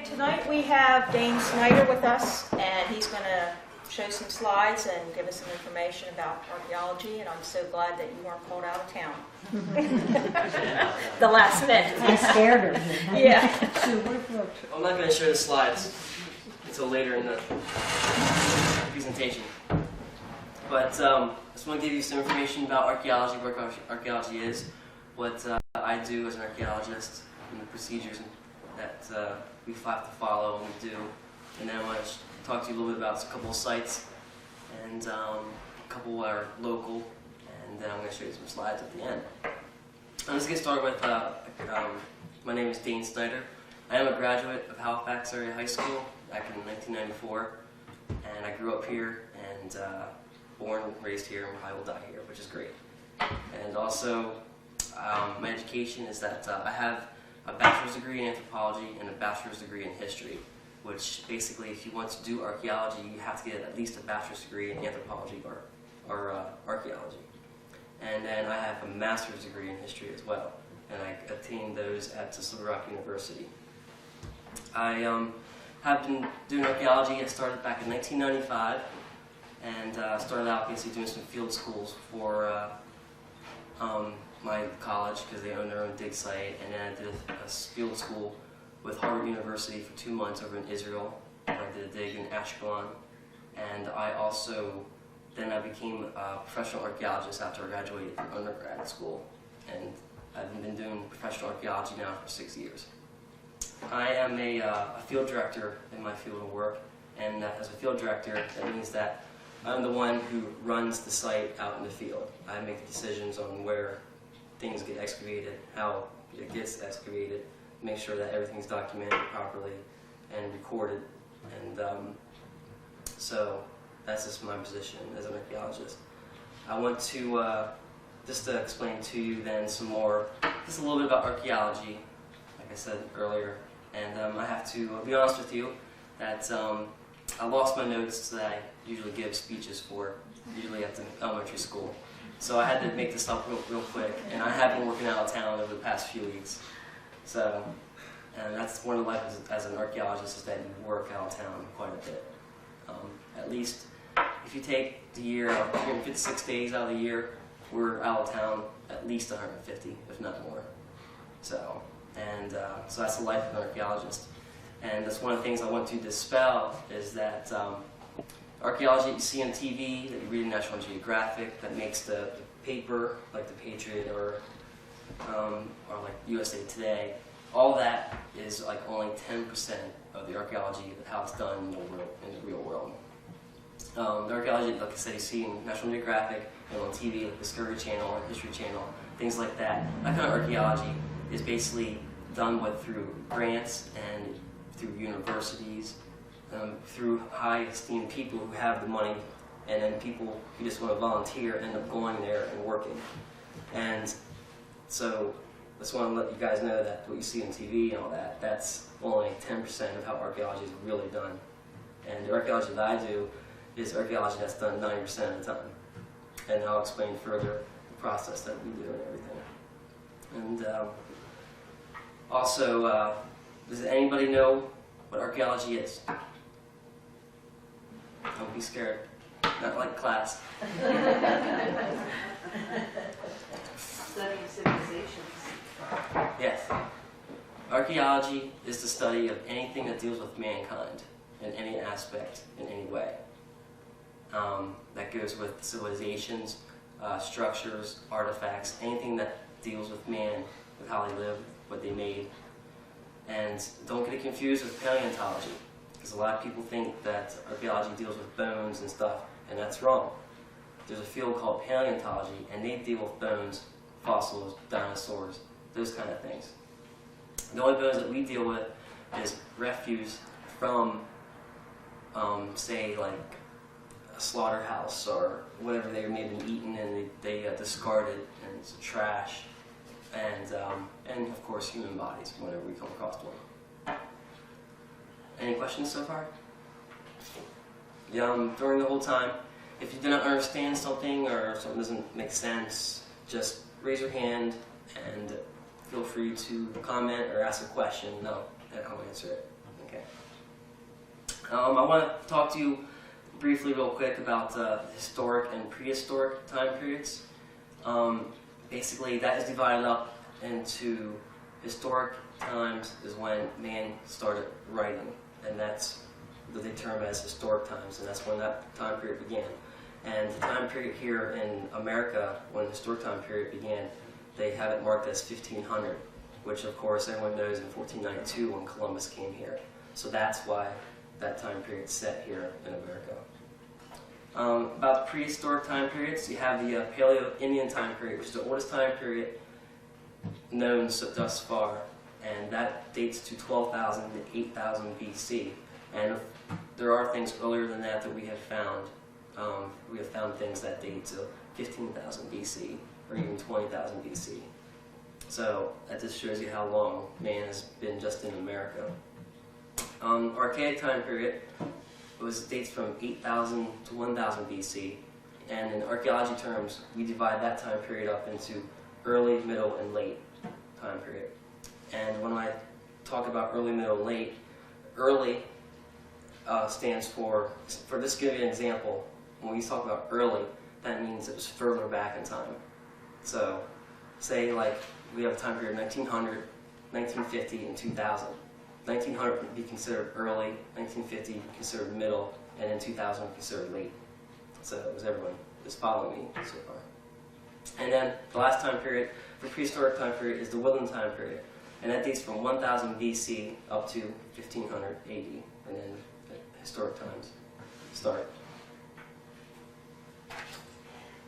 Tonight we have Dane Snyder with us, and he's going to show some slides and give us some information about archaeology, and I'm so glad that you weren't called out of town. The last minute. I scared her. Yeah. I'm not going to share the slides until later in the presentation. But I just want to give you some information about archaeology, what archaeology is, what I do as an archaeologist, and the procedures that we have to follow and we do. And then I want to talk to you a little bit about a couple of sites, and a couple are local, and then I'm going to show you some slides at the end. Let's get started with, my name is Dane Snyder. I am a graduate of Halifax Area High School back in 1994, and I grew up here and born and raised here, and I will die here, which is great. And also, my education is that I have a bachelor's degree in anthropology and a bachelor's degree in history, which basically, if you want to do archaeology, you have to get at least a bachelor's degree in anthropology or archaeology. And then I have a master's degree in history as well, and I obtained those at Silver Rock University. I have been doing archaeology. I started back in 1995, and started out basically doing some field schools for my college, because they own their own dig site, and then I did a field school with Harvard University for 2 months over in Israel, where I did a dig in Ashkelon. And I also, then I became a professional archaeologist after I graduated from undergrad school, and I've been doing professional archaeology now for 6 years. I am a field director in my field of work, and as a field director, that means that I'm the one who runs the site out in the field. I make the decisions on where things get excavated, how it gets excavated, make sure that everything's documented properly and recorded. And so that's just my position as an archaeologist. I want to just to explain to you then some more, just a little bit about archaeology, like I said earlier. And I have to be honest with you that I lost my notes that I usually give speeches for, usually at the elementary school. So I had to make this up real quick, and I have been working out of town over the past few weeks. So, and that's one of the life as an archaeologist, is that you work out of town quite a bit. At least, if you take the year, 356 days out of the year, we're out of town at least 150, if not more. So, and so that's the life of an archaeologist. And that's one of the things I want to dispel, is that archaeology that you see on TV, that you read in National Geographic, that makes the paper, like the Patriot or like USA Today, all that is like only 10% of the archaeology, how it's done in the real world. The archaeology, like I said, you see in National Geographic and on TV, like Discovery Channel or History Channel, things like that. That kind of archaeology is basically done through grants and through universities, through high esteemed people who have the money, and then people who just want to volunteer end up going there and working. And so I just want to let you guys know that what you see on TV and all that, that's only 10% of how archaeology is really done. And the archaeology that I do is archaeology that's done 90% of the time. And I'll explain further the process that we do and everything. And also, does anybody know what archaeology is? Don't be scared. Not like class. Studying civilizations. Yes. Archaeology is the study of anything that deals with mankind in any aspect, in any way. That goes with civilizations, structures, artifacts, anything that deals with man, with how they lived, what they made. And don't get it confused with paleontology, because a lot of people think that archaeology deals with bones and stuff, and that's wrong. There's a field called paleontology, and they deal with bones, fossils, dinosaurs, those kind of things. The only bones that we deal with is refuse from, say, like a slaughterhouse or whatever they may have been eaten and they discard it, and it's trash. And of course, human bodies, whenever we come across one. Any questions so far? During the whole time, if you do not understand something or something doesn't make sense, just raise your hand and feel free to comment or ask a question. No, I'll answer it. Okay. I want to talk to you briefly real quick about historic and prehistoric time periods. Basically, that is divided up into historic times is when man started writing, and that's what they term as historic times, and that's when that time period began. And the time period here in America, when the historic time period began, they have it marked as 1500, which of course everyone knows in 1492 when Columbus came here. So that's why that time period is set here in America. About the prehistoric time periods, you have the Paleo-Indian time period, which is the oldest time period known thus far, and that dates to 12,000 to 8,000 BC. And there are things earlier than that that we have found. We have found things that date to 15,000 BC or even 20,000 BC. So that just shows you how long man has been just in America. Archaic time period dates from 8,000 to 1,000 BC, and in archaeology terms, we divide that time period up into early, middle, and late time period. And when I talk about early, middle, and late, early stands for this, give you an example, when we talk about early, that means it was further back in time. So, say like we have a time period 1900, 1950, and 2000. 1900 would be considered early, 1950 would be considered middle, and then 2000 would be considered late. So was everyone is following me so far? And then the last time period for prehistoric time period is the woodland time period, and that dates from 1000 BC up to 1500 AD, and then the historic times start.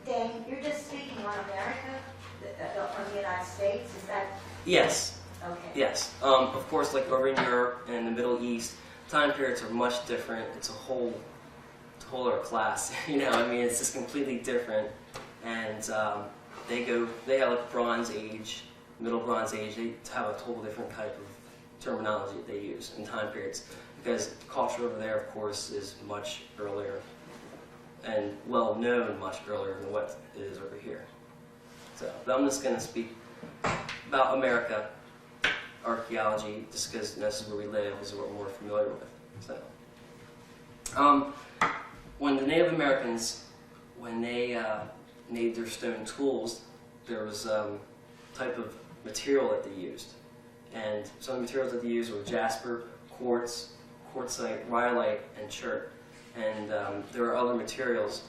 Dane, you're just speaking on America, on the United States, is that? Yes. Okay. Yes. Of course, like over in Europe and the Middle East, time periods are much different. It's a whole other class. You know, I mean, it's just completely different. And they have like Bronze Age, Middle Bronze Age. They have a total different type of terminology that they use in time periods, because the culture over there, of course, is much earlier and well known much earlier than what it is over here. So, but I'm just going to speak about America. Archaeology, just because this is where we live, is what we're more familiar with. So, when the Native Americans, when they made their stone tools, there was a type of material that they used, and some of the materials that they used were jasper, quartz, quartzite, rhyolite, and chert. And there are other materials,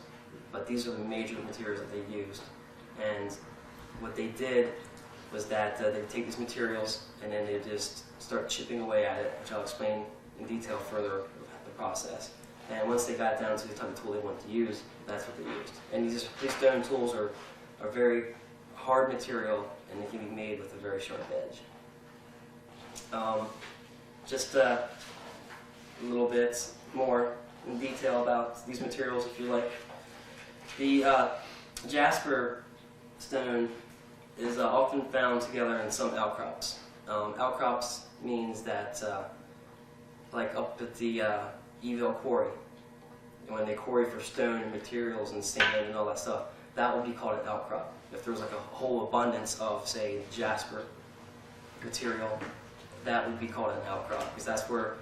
but these are the major materials that they used. And what they did was that they take these materials and then they just start chipping away at it, which I'll explain in detail further the process. And once they got down to the type of tool they wanted to use, that's what they used. And these stone tools are very hard material, and they can be made with a very sharp edge. Just a little bit more in detail about these materials, if you like. The jasper stone is often found together in some outcrops. Outcrops means that, like up at the Eville Quarry, when they quarry for stone and materials and sand and all that stuff, that would be called an outcrop. If there was like a whole abundance of, say, jasper material, that would be called an outcrop, because that's where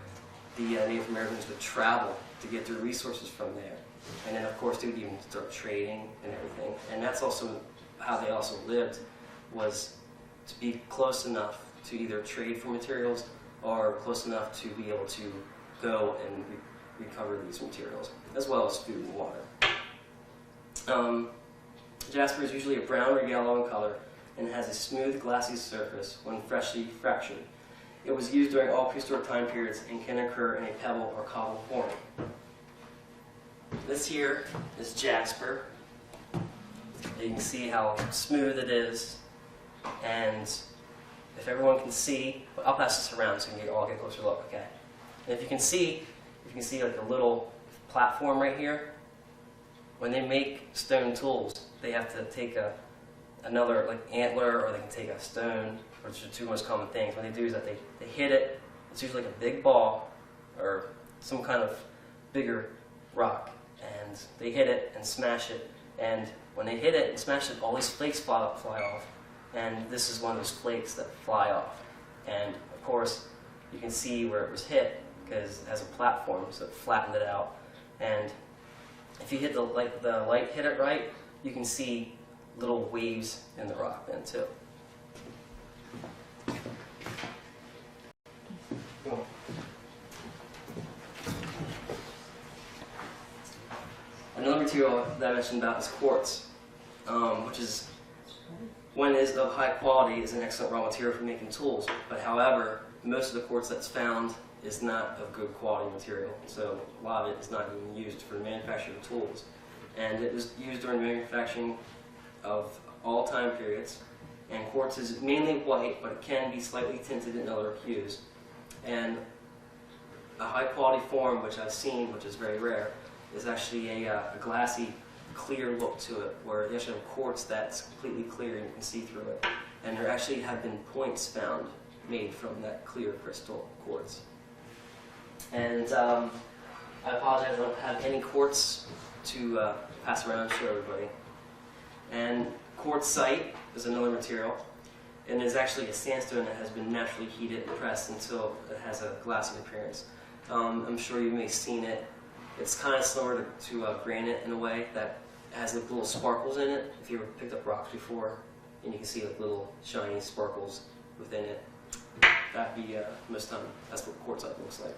the Native Americans would travel to get their resources from there. And then, of course, they would even start trading and everything. And that's also how they also lived, was to be close enough to either trade for materials or close enough to be able to go and recover these materials, as well as food and water. Jasper is usually a brown or yellow in color and has a smooth, glassy surface when freshly fractured. It was used during all prehistoric time periods and can occur in a pebble or cobble form. This here is jasper. You can see how smooth it is, and if everyone can see, I'll pass this around so you can all get a closer look, okay? And if you can see like a little platform right here. When they make stone tools, they have to take another like antler, or they can take a stone, which are the two most common things. What they do is that they hit it. It's usually like a big ball or some kind of bigger rock, and they hit it and smash it. And when they hit it and smash it, all these flakes fly off. And this is one of those flakes that fly off. And of course, you can see where it was hit, because it has a platform, so it flattened it out. And if you hit the light hit it right, you can see little waves in the rock then too. Another material that I mentioned about is quartz, which is, when it is of high quality, is an excellent raw material for making tools. But however, most of the quartz that's found is not of good quality material, so a lot of it is not even used for the manufacture of tools. And it was used during the manufacturing of all time periods. And quartz is mainly white, but it can be slightly tinted in other hues. And a high quality form, which I've seen, which is very rare, is actually a glassy, clear look to it, where you actually have quartz that's completely clear and you can see through it. And there actually have been points found made from that clear crystal quartz. And I apologize, I don't have any quartz to pass around and show everybody. And quartzite is another material, and it's actually a sandstone that has been naturally heated and pressed until it has a glassy appearance. I'm sure you may have seen it. It's kind of similar to granite in a way, that has like little sparkles in it. If you ever picked up rocks before, and you can see like little shiny sparkles within it, that'd be most time, that's what quartzite looks like.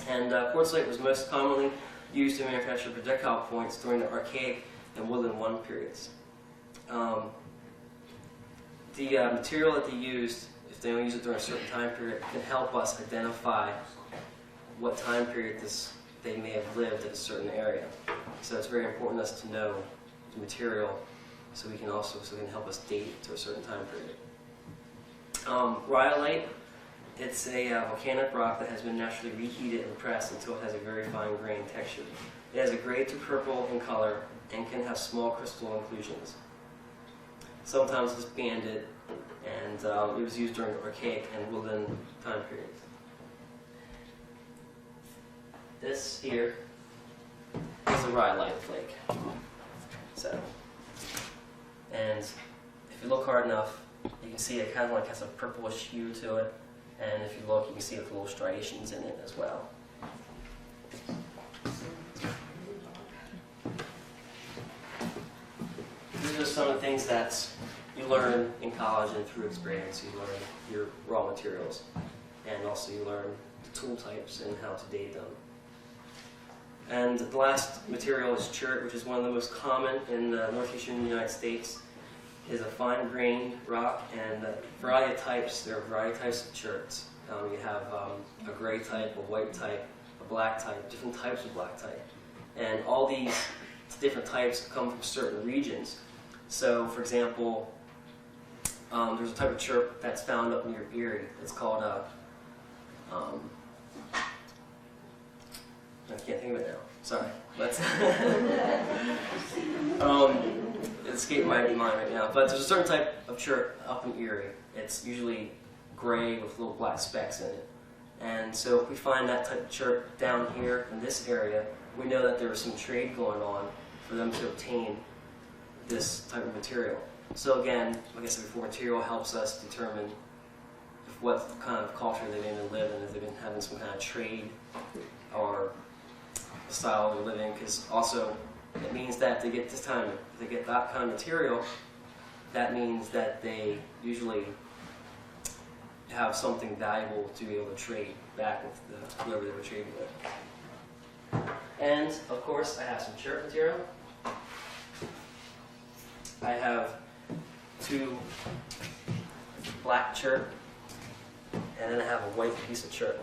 And quartzite was most commonly used to manufacture projectile points during the Archaic and Woodland I periods. The material that they used, if they only use it during a certain time period, can help us identify what time period they may have lived in a certain area. So it's very important to us to know the material, so it can help us date it to a certain time period. Rhyolite, it's a volcanic rock that has been naturally reheated and pressed until it has a very fine grained texture. It has a gray to purple in color and can have small crystal inclusions. Sometimes it's banded, and it was used during the Archaic and Woodland time periods. This here is a rhyolite flake. So, and if you look hard enough, you can see it kind of like has a purplish hue to it. And if you look, you can see the little striations in it as well. These are some of the things that you learn in college and through experience. You learn your raw materials, and also you learn the tool types and how to date them. And the last material is chert, which is one of the most common in the northeastern United States. It is a fine-grained rock, and variety of types. There are a variety of types of cherts. You have a gray type, a white type, a black type, different types of black type. And all these different types come from certain regions. So, for example, there's a type of chert that's found up near Erie. It's called I can't think of it now. Sorry. But it escaped my mind right now. But there's a certain type of chert up in Erie. It's usually gray with little black specks in it. And so if we find that type of chert down here in this area, we know that there was some trade going on for them to obtain this type of material. So again, like I said before, material helps us determine what kind of culture they may have lived in, if they've been having some kind of trade or style they're living, because also it means that they get that kind of material, that means that they usually have something valuable to be able to trade back with whoever they were trading with. And of course I have some chert material. I have 2 black chert, and then I have a white piece of chert.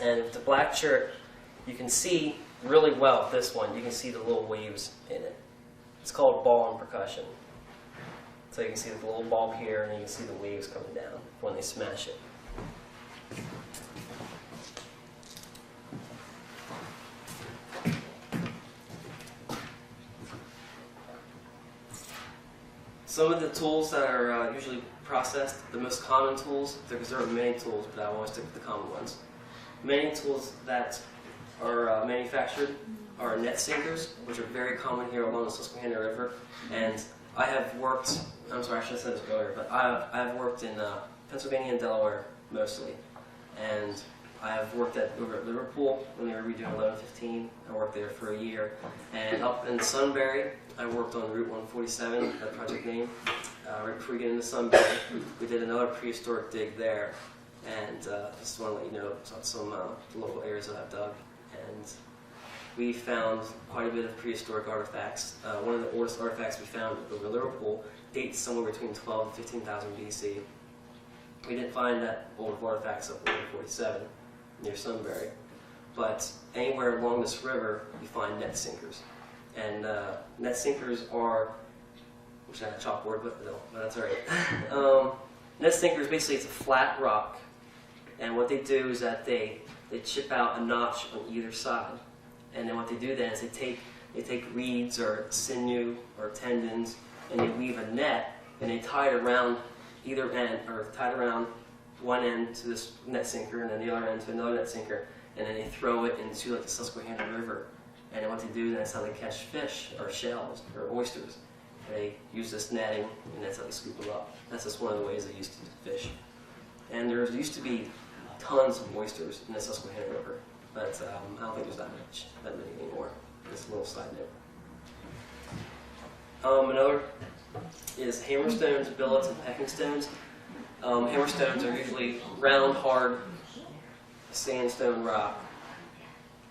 And with the black chert, you can see really well this one. You can see the little waves in it. It's called ball and percussion. So you can see the little bulb here, and you can see the waves coming down when they smash it. Some of the tools that are usually processed, the most common tools, because there are many tools, but I want to stick with the common ones. Many tools that are manufactured are net sinkers, which are very common here along the Susquehanna River. And I have worked, I should have said this earlier, but I have worked in Pennsylvania and Delaware mostly. And I have worked over at Liverpool when they were redoing 1115. I worked there for a year. And up in Sunbury, I worked on Route 147, that project name. Right before we get into Sunbury, we did another prehistoric dig there. And just want to let you know some local areas that I've dug. And we found quite a bit of prehistoric artifacts. One of the oldest artifacts we found over Liverpool dates somewhere between 12 and 15,000 BC. We didn't find that old of artifacts up in 147 near Sunbury, but anywhere along this river you find net sinkers. And net sinkers are, which I had a chalkboard, but no, that's all right. Net sinkers, basically it's a flat rock, and what they do is that they chip out a notch on either side. And then what they do then is they take reeds or sinew or tendons, and they weave a net, and they tie it around either end, or tie it around one end to this net sinker, and then the other end to another net sinker, and then they throw it into like the Susquehanna River. And what they do, that's how they catch fish or shells or oysters. They use this netting, and that's how they scoop them up. That's just one of the ways they used to fish. And there used to be tons of oysters in the Susquehanna River, but I don't think there's that many anymore. Just a little side note. Another is hammerstones, billets, and pecking stones. Hammerstones are usually round, hard sandstone rock,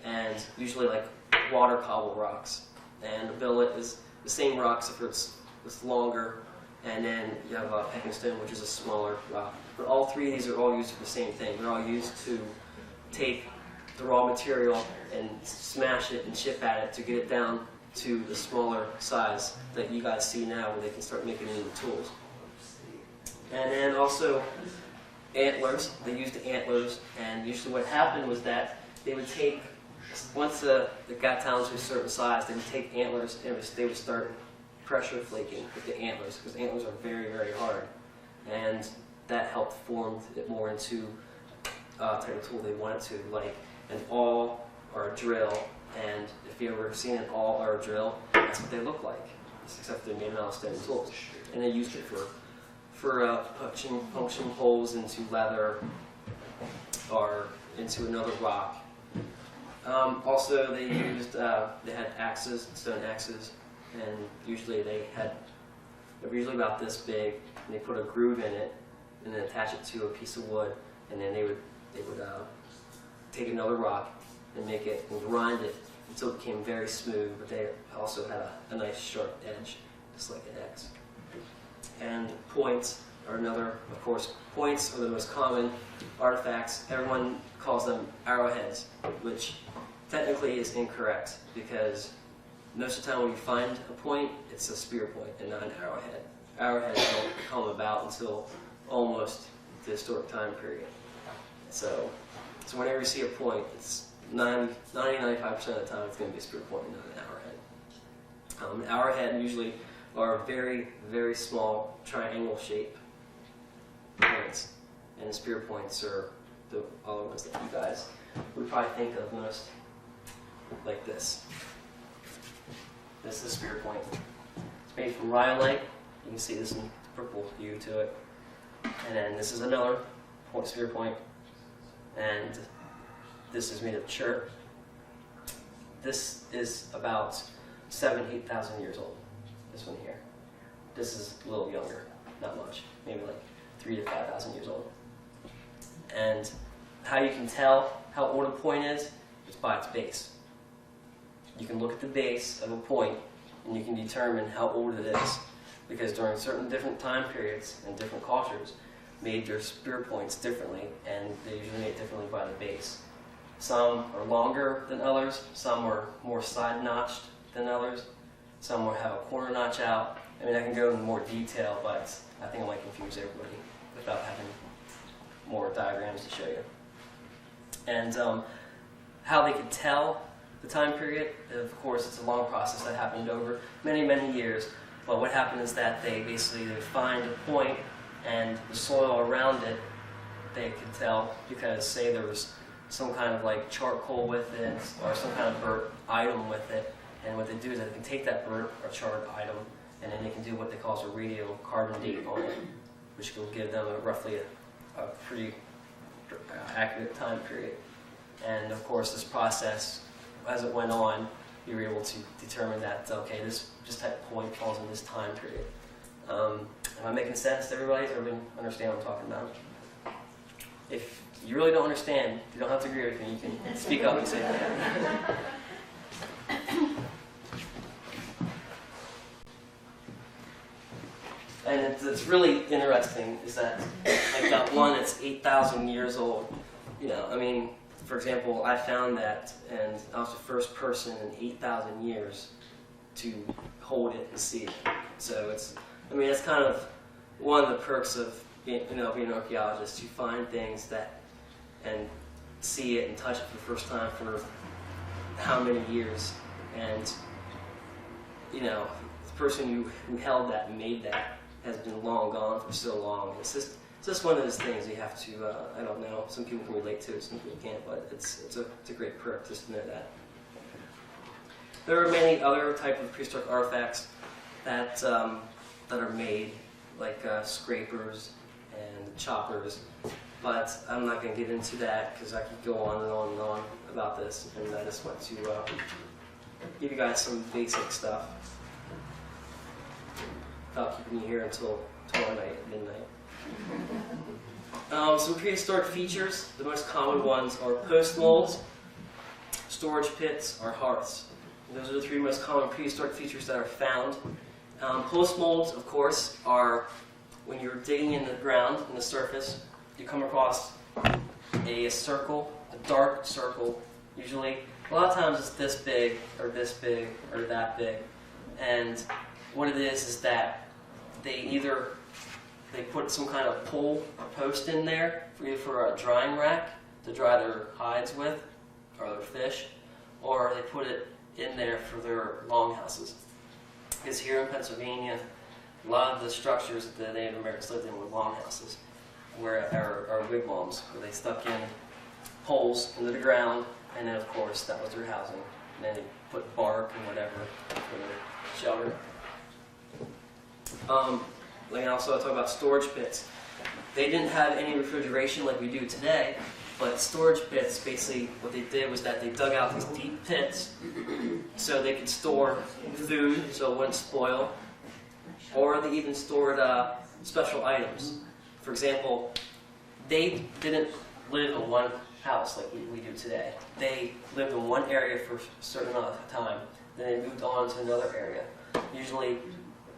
and usually like water cobble rocks. And a billet is the same rock, except for it's longer, and then you have a pecking stone, which is a smaller rock. But all three of these are all used for the same thing. They're all used to take the raw material and smash it and chip at it to get it down to the smaller size that you guys see now, where they can start making it into tools. And then also antlers. They used the antlers, and usually what happened was that they would take, once it got down to a certain size, they would take antlers and they would start pressure flaking with the antlers, because antlers are very, very hard. And that helped form it more into type of tool they wanted to, like an awl or a drill. And if you ever seen an awl or a drill, that's what they look like, except they're made out of stone tools. And they used it for punching holes into leather or into another rock. Also, they had axes, stone axes, and usually they were usually about this big, and they put a groove in it, and then attach it to a piece of wood, and then they would take another rock and make it and grind it until it became very smooth. But they also had a nice sharp edge, just like an X. And points are another, of course. Points are the most common artifacts. Everyone calls them arrowheads, which technically is incorrect, because most of the time when you find a point, it's a spear point and not an arrowhead. Arrowheads don't come about until almost the historic time period. So whenever you see a point, it's 95% of the time it's going to be a spear point and not an arrowhead. An arrowhead usually are very, very small triangle shape points, and the spear points are the other ones that you guys would probably think of most, like this. This is a spear point. It's made from rhyolite. You can see this in purple hue to it. And then this is another spear point, and this is made of chert. This is about 8,000 years old. This one here. This is a little younger, not much, maybe like 3,000 to 5,000 years old. And how you can tell how old a point is by its base. You can look at the base of a point and you can determine how old it is, because during certain different time periods and different cultures made their spear points differently, and they usually made differently by the base. Some are longer than others, some are more side notched than others, some will have a corner notch out. I mean, I can go into more detail, but I think I might confuse everybody without having more diagrams to show you. And how they could tell the time period, of course, it's a long process that happened over many, many years. But what happened is that they basically would find a point, and the soil around it, they could tell, because say there was some kind of like charcoal with it, or some kind of burnt item with it. And what they do is that they can take that burnt or charred item, and then they can do what they call a radiocarbon date on it, which will give them roughly a pretty accurate time period. And of course, this process, as it went on, you were able to determine that, okay, this type point falls in this time period. Am I making sense to everybody? Does everybody understand what I'm talking about? If you really don't understand, you don't have to agree with me, you can speak up and say that. And it's really interesting is that, like that one that's 8,000 years old, you know, I mean, for example, I found that, and I was the first person in 8,000 years to hold it and see it. So it's, I mean, it's kind of one of the perks of being an archaeologist. You find things that, and see it and touch it for the first time for how many years, and the person who held that and made that has been long gone for so long. It's just one of those things you have to, I don't know, some people can relate to it, some people can't, but it's a great perk just to know that. There are many other types of prehistoric artifacts that are made, like scrapers and choppers, but I'm not going to get into that because I could go on and on and on about this, and I just want to give you guys some basic stuff about keeping you here until twilight at midnight. Some prehistoric features, the most common ones are post molds, storage pits, or hearths. And those are the three most common prehistoric features that are found. Post molds, of course, are when you're digging in the ground, in the surface, you come across a circle, a dark circle, usually. A lot of times it's this big, or that big. And what it is that they put some kind of pole or post in there for a drying rack to dry their hides with, or their fish, or they put it in there for their longhouses. Because here in Pennsylvania, a lot of the structures that the Native Americans lived in were longhouses, or wigwams, where they stuck in poles into the ground, and then of course that was their housing. And then they put bark and whatever for their shelter. Like also I talk about storage pits. They didn't have any refrigeration like we do today, but storage pits, basically what they did was that they dug out these deep pits so they could store food so it wouldn't spoil, or they even stored special items. For example, they didn't live in one house like we do today. They lived in one area for a certain amount of time, then they moved on to another area. Usually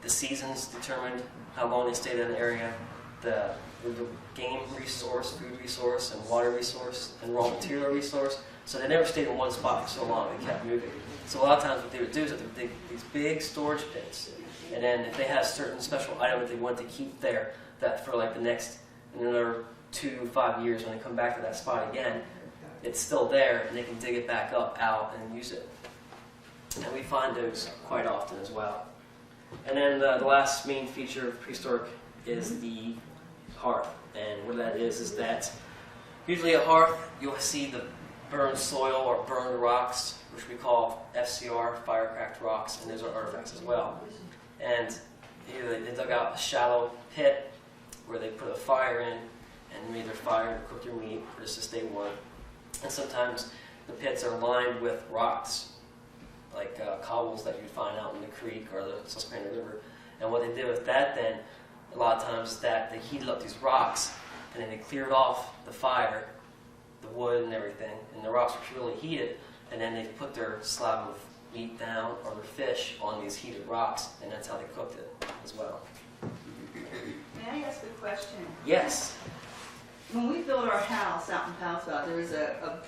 the seasons determined how long they stayed in an area, the game resource, food resource, and water resource, and raw material resource. So they never stayed in one spot for so long, they kept moving. So a lot of times what they would do is that they would dig these big storage pits, and then if they had a certain special item that they wanted to keep there, that for like the next another 2 to 5 years, when they come back to that spot again, it's still there, and they can dig it back up, out, and use it. And we find those quite often as well. And then the last main feature of prehistoric is the hearth. And what that is that usually a hearth, you'll see the burned soil or burned rocks, which we call FCR, fire-cracked rocks, and those are artifacts as well. And they dug out a shallow pit where they put a fire in and made their fire to cook their meat or just to stay warm. And sometimes the pits are lined with rocks, like cobbles that you'd find out in the creek or the Susquehanna River. And what they did with that then, a lot of times, is that they heated up these rocks, and then they cleared off the fire, the wood and everything, and the rocks were purely heated, and then they put their slab of meat down or their fish on these heated rocks, and that's how they cooked it as well. May I ask a question? Yes. When we built our house out in Halifax, there was a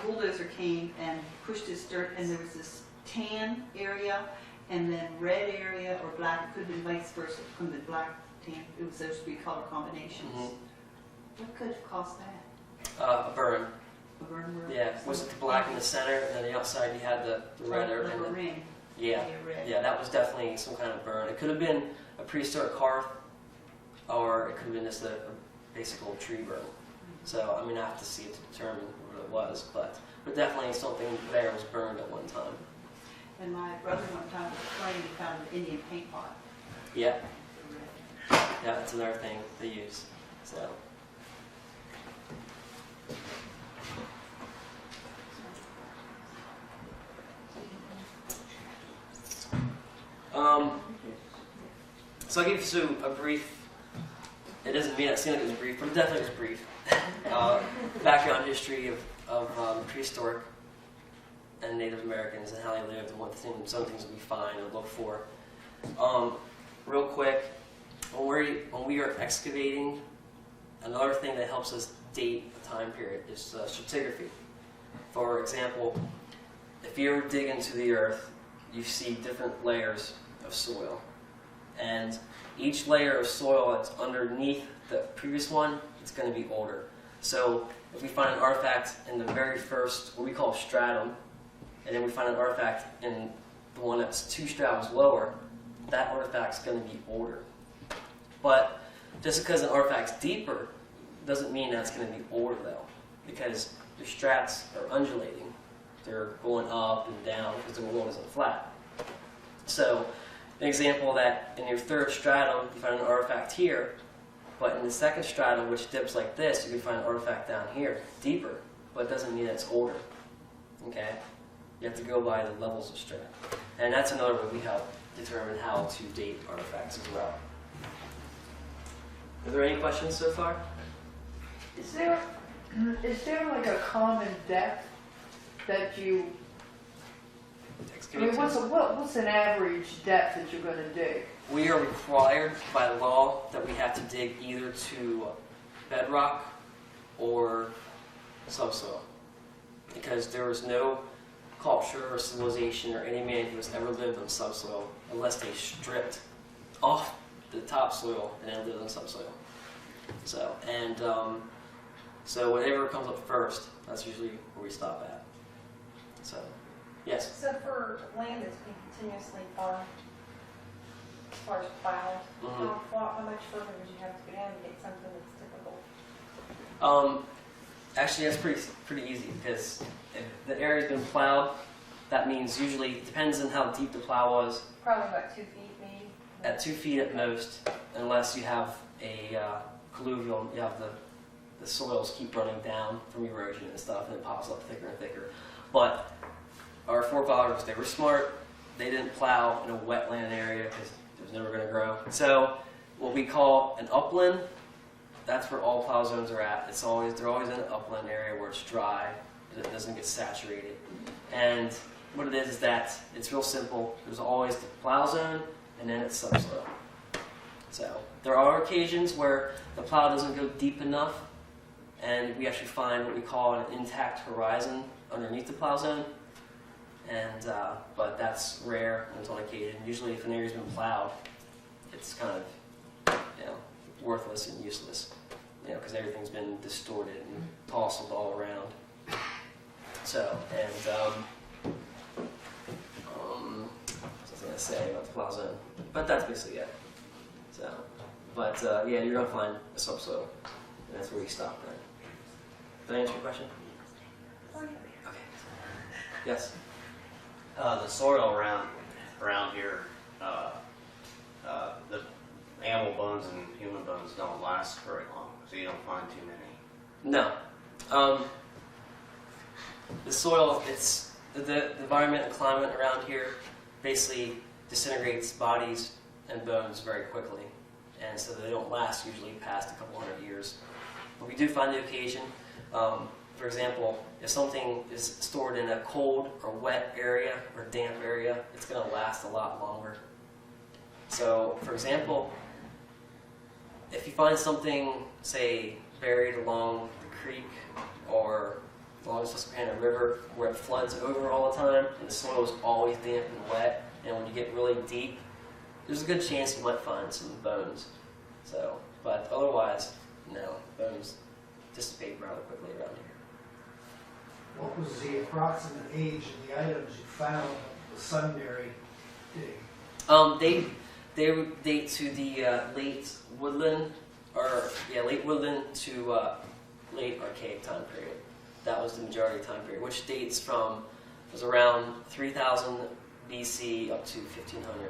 bulldozer came and pushed this dirt, and there was this tan area, and then red area or black. It could have been vice versa. It could have been black, tan. It was those 3 color combinations. Mm-hmm. What could have caused that? A burn. A burn word? Yeah. Was it the black in the center, and then the outside you had the red? Like a ring. Yeah. Red. Yeah, that was definitely some kind of burn. It could have been a prehistoric hearth, or it could have been just a basic old tree burn. So, I mean, I have to see it to determine what it was, but definitely something there was burned at one time. And my brother one time was playing, he found an Indian paint pot. Yeah. Yeah, that's another thing they use. So. So I'll give you a brief, it doesn't mean it seemed like it was brief, but it definitely was brief, background history of prehistoric and Native Americans and how they lived and some things that we find and look for. Real quick, when we are excavating, another thing that helps us date a time period is stratigraphy. For example, if you ever dig into the earth, you see different layers of soil. And each layer of soil that's underneath the previous one, it's going to be older. So if we find an artifact in the very first, what we call stratum, and then we find an artifact in the one that's 2 stratums lower, that artifact's going to be older. But just because an artifact's deeper doesn't mean that's going to be older though, because the strats are undulating. They're going up and down because the world isn't flat. So an example that in your 3rd stratum you find an artifact here, but in the 2nd stratum, which dips like this, you can find an artifact down here, deeper, but it doesn't mean it's older. Okay? You have to go by the levels of strata. And that's another way we help determine how to date artifacts as well. Are there any questions so far? Is there like a common depth that you? I mean, what's an average depth that you're going to dig? We are required by law that we have to dig either to bedrock or subsoil, because there is no culture or civilization or any man who has ever lived on subsoil unless they stripped off the topsoil and then lived on subsoil. So, and so whatever comes up first, that's usually where we stop at. So, yes? So for land that's been continuously farmed, as far as plowed, how much further would you have to go down to get something that's typical? Actually, that's pretty easy, because if the area's been plowed, that means usually, it depends on how deep the plow was. Probably about 2 feet maybe? At 2 feet at most, unless you have a colluvial, you have the soils keep running down from erosion and stuff, and it pops up thicker and thicker. But our forefathers, they were smart. They didn't plow in a wetland area because it was never going to grow. So what we call an upland, that's where all plow zones are at. They're always in an upland area where it's dry, and it doesn't get saturated. And what it is that it's real simple. There's always the plow zone, and then it's subsoil. So there are occasions where the plow doesn't go deep enough, and we actually find what we call an intact horizon underneath the plow zone. And but that's rare and it's on occasion. Usually, if an area's been plowed, it's kind of worthless and useless, because everything's been distorted and tousled all around. So, and what was I going to say about the plow zone? But that's basically it. So, but yeah, you're gonna find a subsoil, and that's where we stop then. Did I answer your question? Okay. Yes. The soil around here, the animal bones and human bones don't last very long, so you don't find too many. No. The soil, it's the environment and climate around here basically disintegrates bodies and bones very quickly, and so they don't last usually past a couple hundred years. But we do find the occasion. For example, if something is stored in a cold or wet area or damp area, it's going to last a lot longer. So, for example, if you find something, say, buried along the creek or along the Susquehanna River where it floods over all the time and the soil is always damp and wet, and when you get really deep, there's a good chance you might find some bones. So, but otherwise, no, bones dissipate rather quickly around here. What was the approximate age of the items you found at the Sunbury dig? They would date to the late woodland, late woodland to late Archaic time period. That was the majority time period, which dates from, was around 3000 BC up to 1500 AD.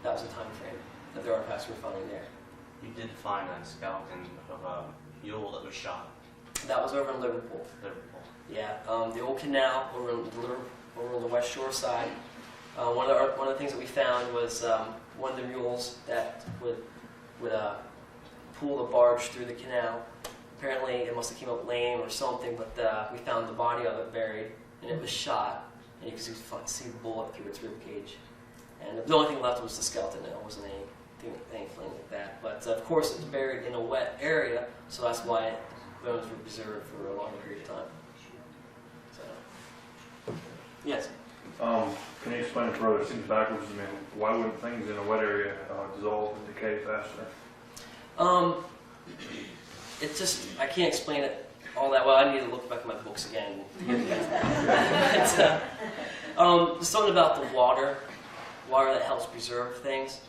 That was the time frame that the artifacts were finding there. You did find a skeleton of a mule that was shot. That was over in Liverpool. Liverpool. Yeah, the old canal over on the West Shore side. One of the things that we found was one of the mules that would pull the barge through the canal. Apparently, it must have came up lame or something, but we found the body of it buried, and it was shot, and you could see the bullet through its rib cage. And the only thing left was the skeleton. There wasn't anything like that. But of course, it's buried in a wet area, so that's why bones were preserved for a longer period of time. So, yes. Can you explain it further? It seems backwards to me. Why wouldn't things in a wet area dissolve and decay faster? It's just, I can't explain it all that well. I need to look back at my books again. It's, there's something about the water that helps preserve things.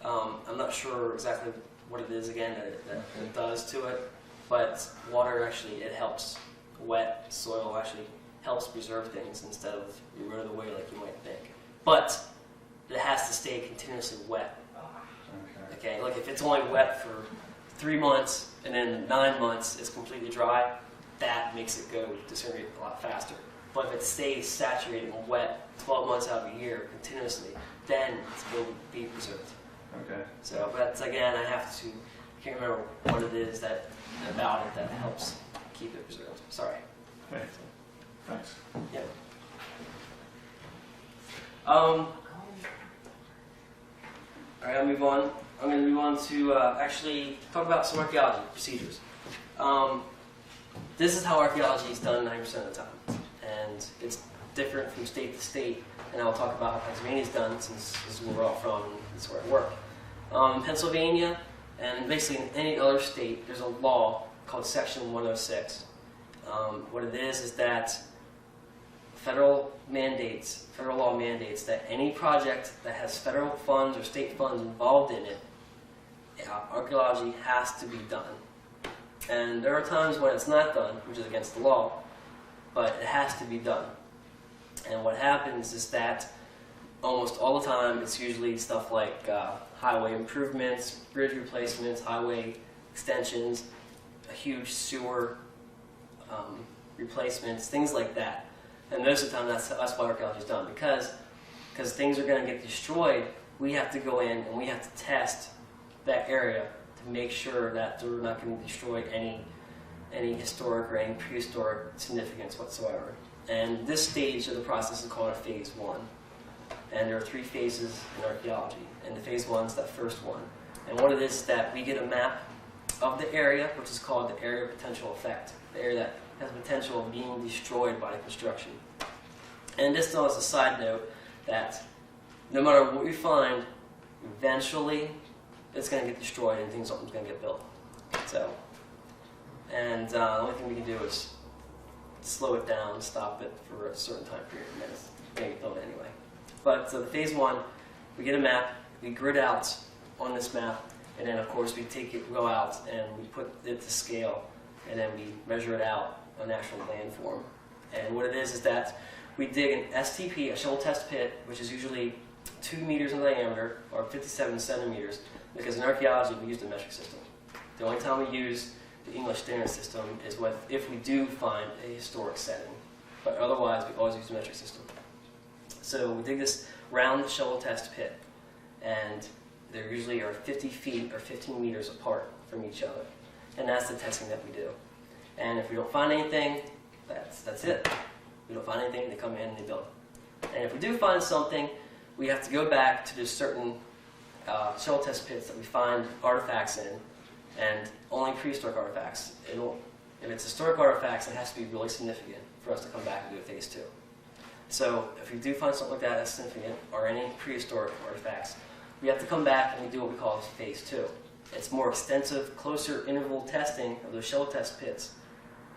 I'm not sure exactly what it is again that it does to it, but water actually, it helps. Wet soil actually helps preserve things instead of eroding away like you might think. But it has to stay continuously wet. Okay, like if it's only wet for 3 months and then 9 months it's completely dry, that makes it go disintegrate a lot faster. But if it stays saturated and wet 12 months out of the year continuously, then it will be preserved. Okay. So, but again, I can't remember what it is about it that helps keep it preserved. Sorry. Okay. Thanks. Yeah. All right, I'll move on. I'm going to move on to actually talk about some archaeology procedures. This is how archaeology is done 90% of the time, and it's different from state to state. And I'll talk about how Pennsylvania is done, since this is where we're all from and this is where I work. In Pennsylvania, and basically in any other state, there's a law called Section 106. What it is that federal law mandates that any project that has federal funds or state funds involved in it, archaeology has to be done. And there are times when it's not done, which is against the law, but it has to be done. And what happens is that almost all the time, it's usually stuff like highway improvements, bridge replacements, highway extensions, a huge sewer replacements, things like that. And most of the time, that's why archaeology is done. Because things are going to get destroyed, we have to go in and we have to test that area to make sure that they're not going to destroy any historic or any prehistoric significance whatsoever. And this stage of the process is called a phase 1. And there are 3 phases in archaeology. And the phase 1 is that first one. And what it is that we get a map of the area, which is called the area of potential effect, the area that has the potential of being destroyed by the construction. And this though is a side note that no matter what we find, eventually it's going to get destroyed and something's going to get built. So, and the only thing we can do is slow it down, stop it for a certain time period, and then it's going to get built anyway. But so the phase 1, we get a map, we grid out on this map, and then of course we go out and we put it to scale, and then we measure it out on actual landform. And what it is that we dig an STP, a shovel test pit, which is usually 2 meters in diameter, or 57 centimeters, because in archaeology we use the metric system. The only time we use the English standard system is if we do find a historic setting, but otherwise we always use the metric system. So we dig this round shovel test pit, and they usually are 50 feet or 15 meters apart from each other, and that's the testing that we do. And if we don't find anything, that's it. We don't find anything, they come in and they build. And if we do find something, we have to go back to the certain shovel test pits that we find artifacts in, and only prehistoric artifacts. If it's historic artifacts, it has to be really significant for us to come back and do a phase 2. So if we do find something like that that's significant, or any prehistoric artifacts, we have to come back and we do what we call phase 2. It's more extensive, closer interval testing of those shovel test pits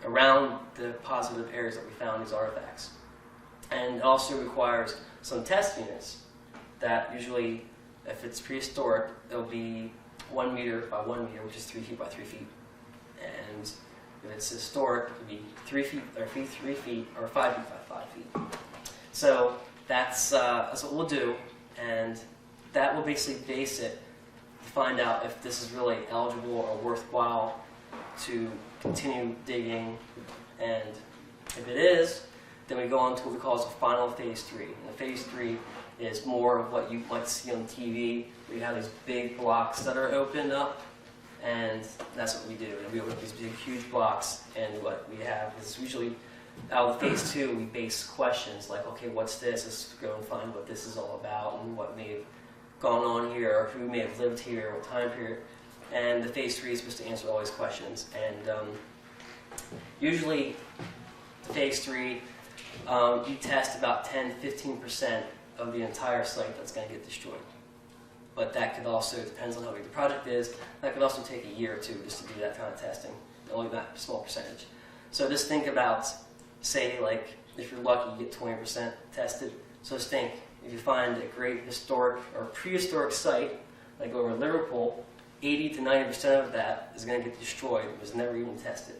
around the positive areas that we found these artifacts. And it also requires some test units that usually, if it's prehistoric, it'll be 1 meter by 1 meter, which is 3 feet by 3 feet. And if it's historic, it'll be 3 feet or 3 feet or 5 feet by 5 feet. So that's what we'll do, and that will basically base it to find out if this is really eligible or worthwhile to continue digging. And if it is, Then we go on to what we call as a final phase 3. And the phase 3 is more of what you might see on TV, where you have these big blocks that are opened up, and that's what we do. And we open up these big, huge blocks, and what we have is usually, out of phase 2, we base questions like, okay, what's this? Let's go and find what this is all about, and what may have gone on here, or who may have lived here, what time period. And the phase 3 is supposed to answer all these questions. And usually, phase 3, you test about 10-15% of the entire site that's going to get destroyed. But that could also, depends on how big the project is, that could also take a year or two just to do that kind of testing, only that small percentage. So just think about, say, like, if you're lucky, you get 20% tested. So just think, if you find a great historic or prehistoric site, like over in Liverpool, 80 to 90% of that is going to get destroyed. It was never even tested.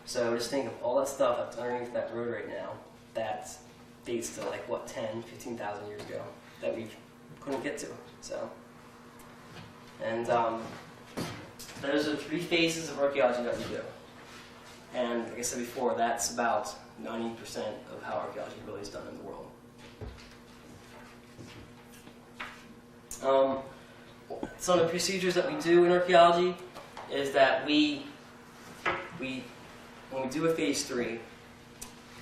So just think of all that stuff that's underneath that road right now that dates to like, what, 10, 15,000 years ago that we couldn't get to. So, and those are 3 phases of archaeology that we do. And like I said before, that's about 90% of how archaeology really is done in the world. Some of the procedures that we do in archaeology is that when we do a phase 3,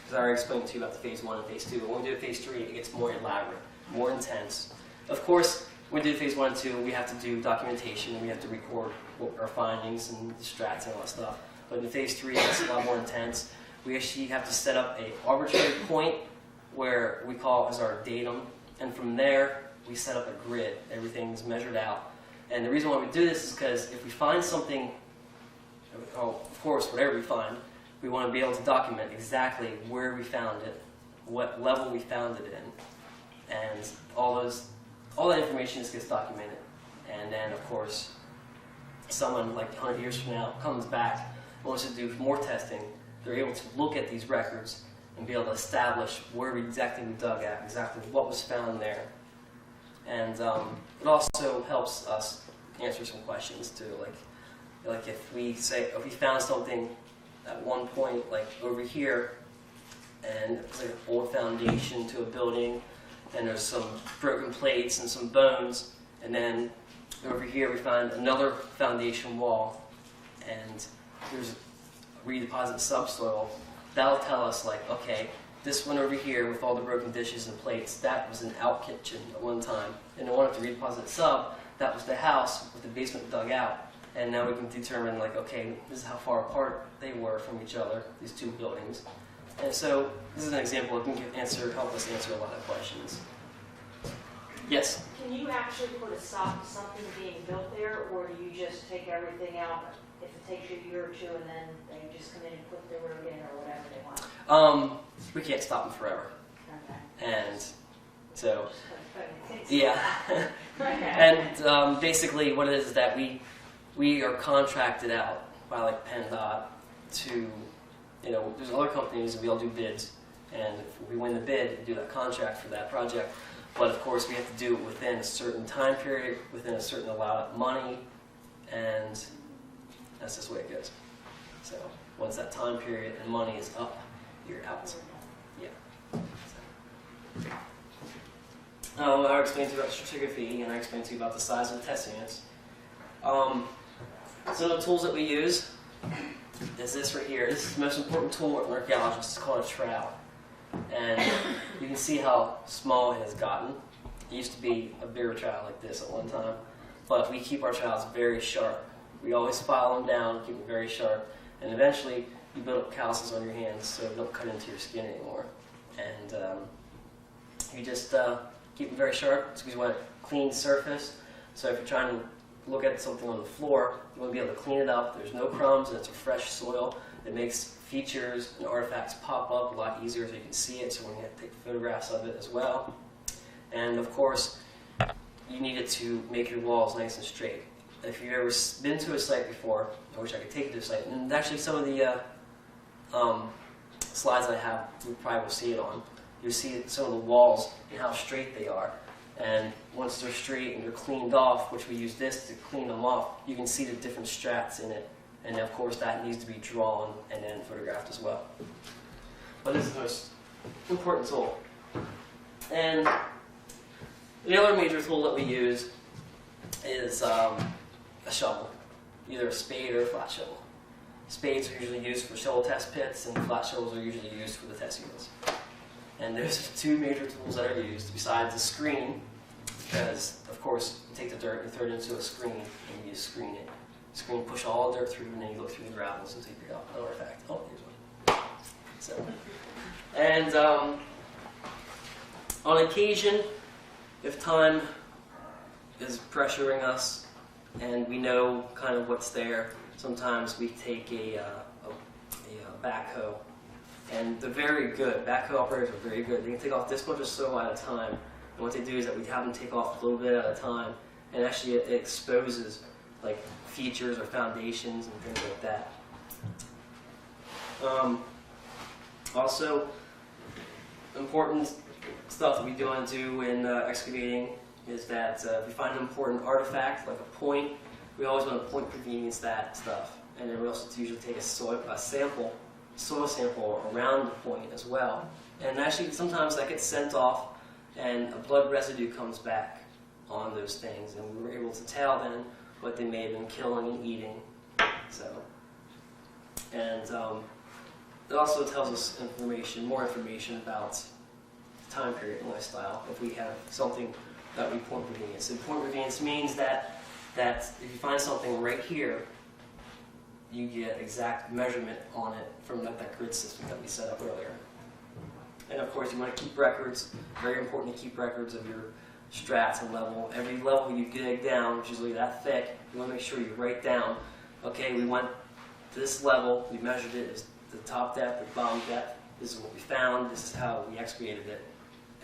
because I already explained to you about the phase 1 and phase 2, but when we do a phase 3, it gets more elaborate, more intense. Of course, when we do phase 1 and 2, we have to do documentation, and we have to record our findings and the strats and all that stuff. But in phase 3, it's a lot more intense. We actually have to set up an arbitrary point where we call as our datum, and from there, we set up a grid. Everything's measured out. And the reason why we do this is because if we find something, of course, whatever we find, we want to be able to document exactly where we found it, what level we found it in, and all that information just gets documented. And then, of course, someone like 100 years from now comes back and wants to do more testing. They're able to look at these records and be able to establish where exactly we dug at, exactly what was found there. And it also helps us answer some questions too. Like if we found something at one point, like over here, and it's like an old foundation to a building, and there's some broken plates and some bones, and then over here we find another foundation wall, and there's a redeposited subsoil. That'll tell us, like, okay, this one over here with all the broken dishes and plates, that was an out kitchen at one time. And the one at the redeposited sub, that was the house with the basement dug out. And now we can determine, like, okay, this is how far apart they were from each other, these 2 buildings. And so this is an example that can help us answer a lot of questions. Yes? Can you actually put a stop to something being built there, or do you just take everything out if it takes you a year or 2 and then they just come in and put the road in or whatever they want? We can't stop them forever. Okay. And so, It's- yeah. And basically what it is that we are contracted out by like PennDOT to, there's other companies and we all do bids. And if we win the bid, we do that contract for that project. But of course we have to do it within a certain time period, within a certain allowed money, and that's just the way it goes. So once that time period and money is up, you're out. Yeah. I explained to you about stratigraphy, and I explained to you about the size of the test units. Some of the tools that we use is this right here. This is the most important tool in archaeology. It's called a trowel. And you can see how small it has gotten. It used to be a bigger trowel like this at one time. But we keep our trowels very sharp. We always file them down, keep them very sharp. And eventually, you build up calluses on your hands so they don't cut into your skin anymore. And you just keep them very sharp because you want a clean surface. So if you're trying to look at something on the floor, you want to be able to clean it up. There's no crumbs and it's a fresh soil. It makes features and artifacts pop up a lot easier so you can see it, so when you have to take photographs of it as well. And of course, you need it to make your walls nice and straight. If you've ever been to a site before, I wish I could take you to a site, and actually some of the slides I have, you probably will see it on. You'll see some of the walls and how straight they are. And once they're straight and they're cleaned off, which we use this to clean them off, you can see the different strats in it. And of course that needs to be drawn and then photographed as well. But this is the most important tool. And the other major tool that we use is a shovel, either a spade or a flat shovel. Spades are usually used for shovel test pits, and flat shovels are usually used for the test units. And there's two major tools that are used besides the screen, because of course you take the dirt, you throw it into a screen, and you screen it. Screen, push all the dirt through, and then you look through the gravels until you pick out an artifact. Oh, here's one. So, and on occasion, if time is pressuring us and we know kind of what's there, sometimes we take a backhoe. And they're very good. Backhoe operators are very good. They can take off this much of soil at a time. And what they do is that we have them take off a little bit at a time, and actually it exposes like features or foundations and things like that. Also, important stuff that we do want to do in excavating is that if we find an important artifact, like a point, we always want to point convenience that stuff. And then we also usually take a soil sample around the point as well. And actually, sometimes that gets sent off, and a blood residue comes back on those things, and we were able to tell then what they may have been killing and eating. So, and it also tells us more information about time period and lifestyle if we have something that we point convenience. And point convenience means that if you find something right here, you get exact measurement on it from that grid system that we set up earlier. And of course, you want to keep records. Very important to keep records of your strats and level. Every level you dig down, which is usually that thick, you want to make sure you write down, okay, we went to this level, we measured it, it's the top depth, the bottom depth, this is what we found, this is how we excavated it,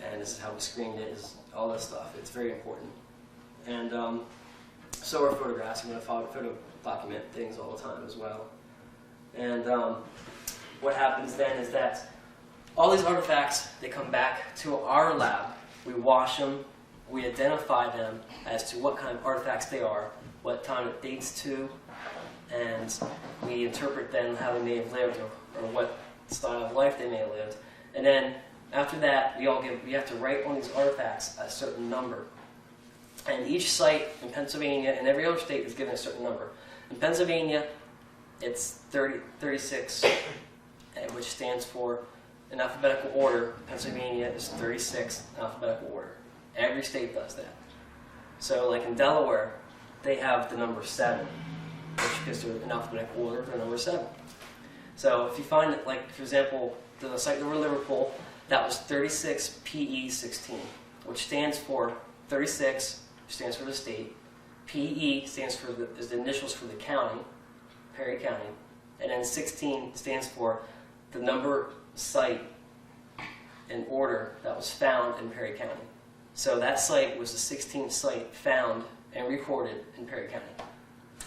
and this is how we screened it, all this stuff. It's very important. And so are photographs. You want to photo document things all the time as well. And what happens then is that all these artifacts, they come back to our lab. We wash them, we identify them as to what kind of artifacts they are, what time it dates to, and we interpret then how they may have lived or what style of life they may have lived. And then after that, we have to write on these artifacts a certain number. And each site in Pennsylvania and every other state is given a certain number. In Pennsylvania, it's 36, which stands for, in alphabetical order, Pennsylvania is 36 in alphabetical order. Every state does that. So like in Delaware, they have the number 7, which because they're in alphabetical order, they're number 7. So if you find that, like, for example, the site over Liverpool, that was 36 PE 16, which stands for 36, stands for the state. PE stands for is the initials for the county, Perry County, and then 16 stands for the number site in order that was found in Perry County. So that site was the 16th site found and recorded in Perry County,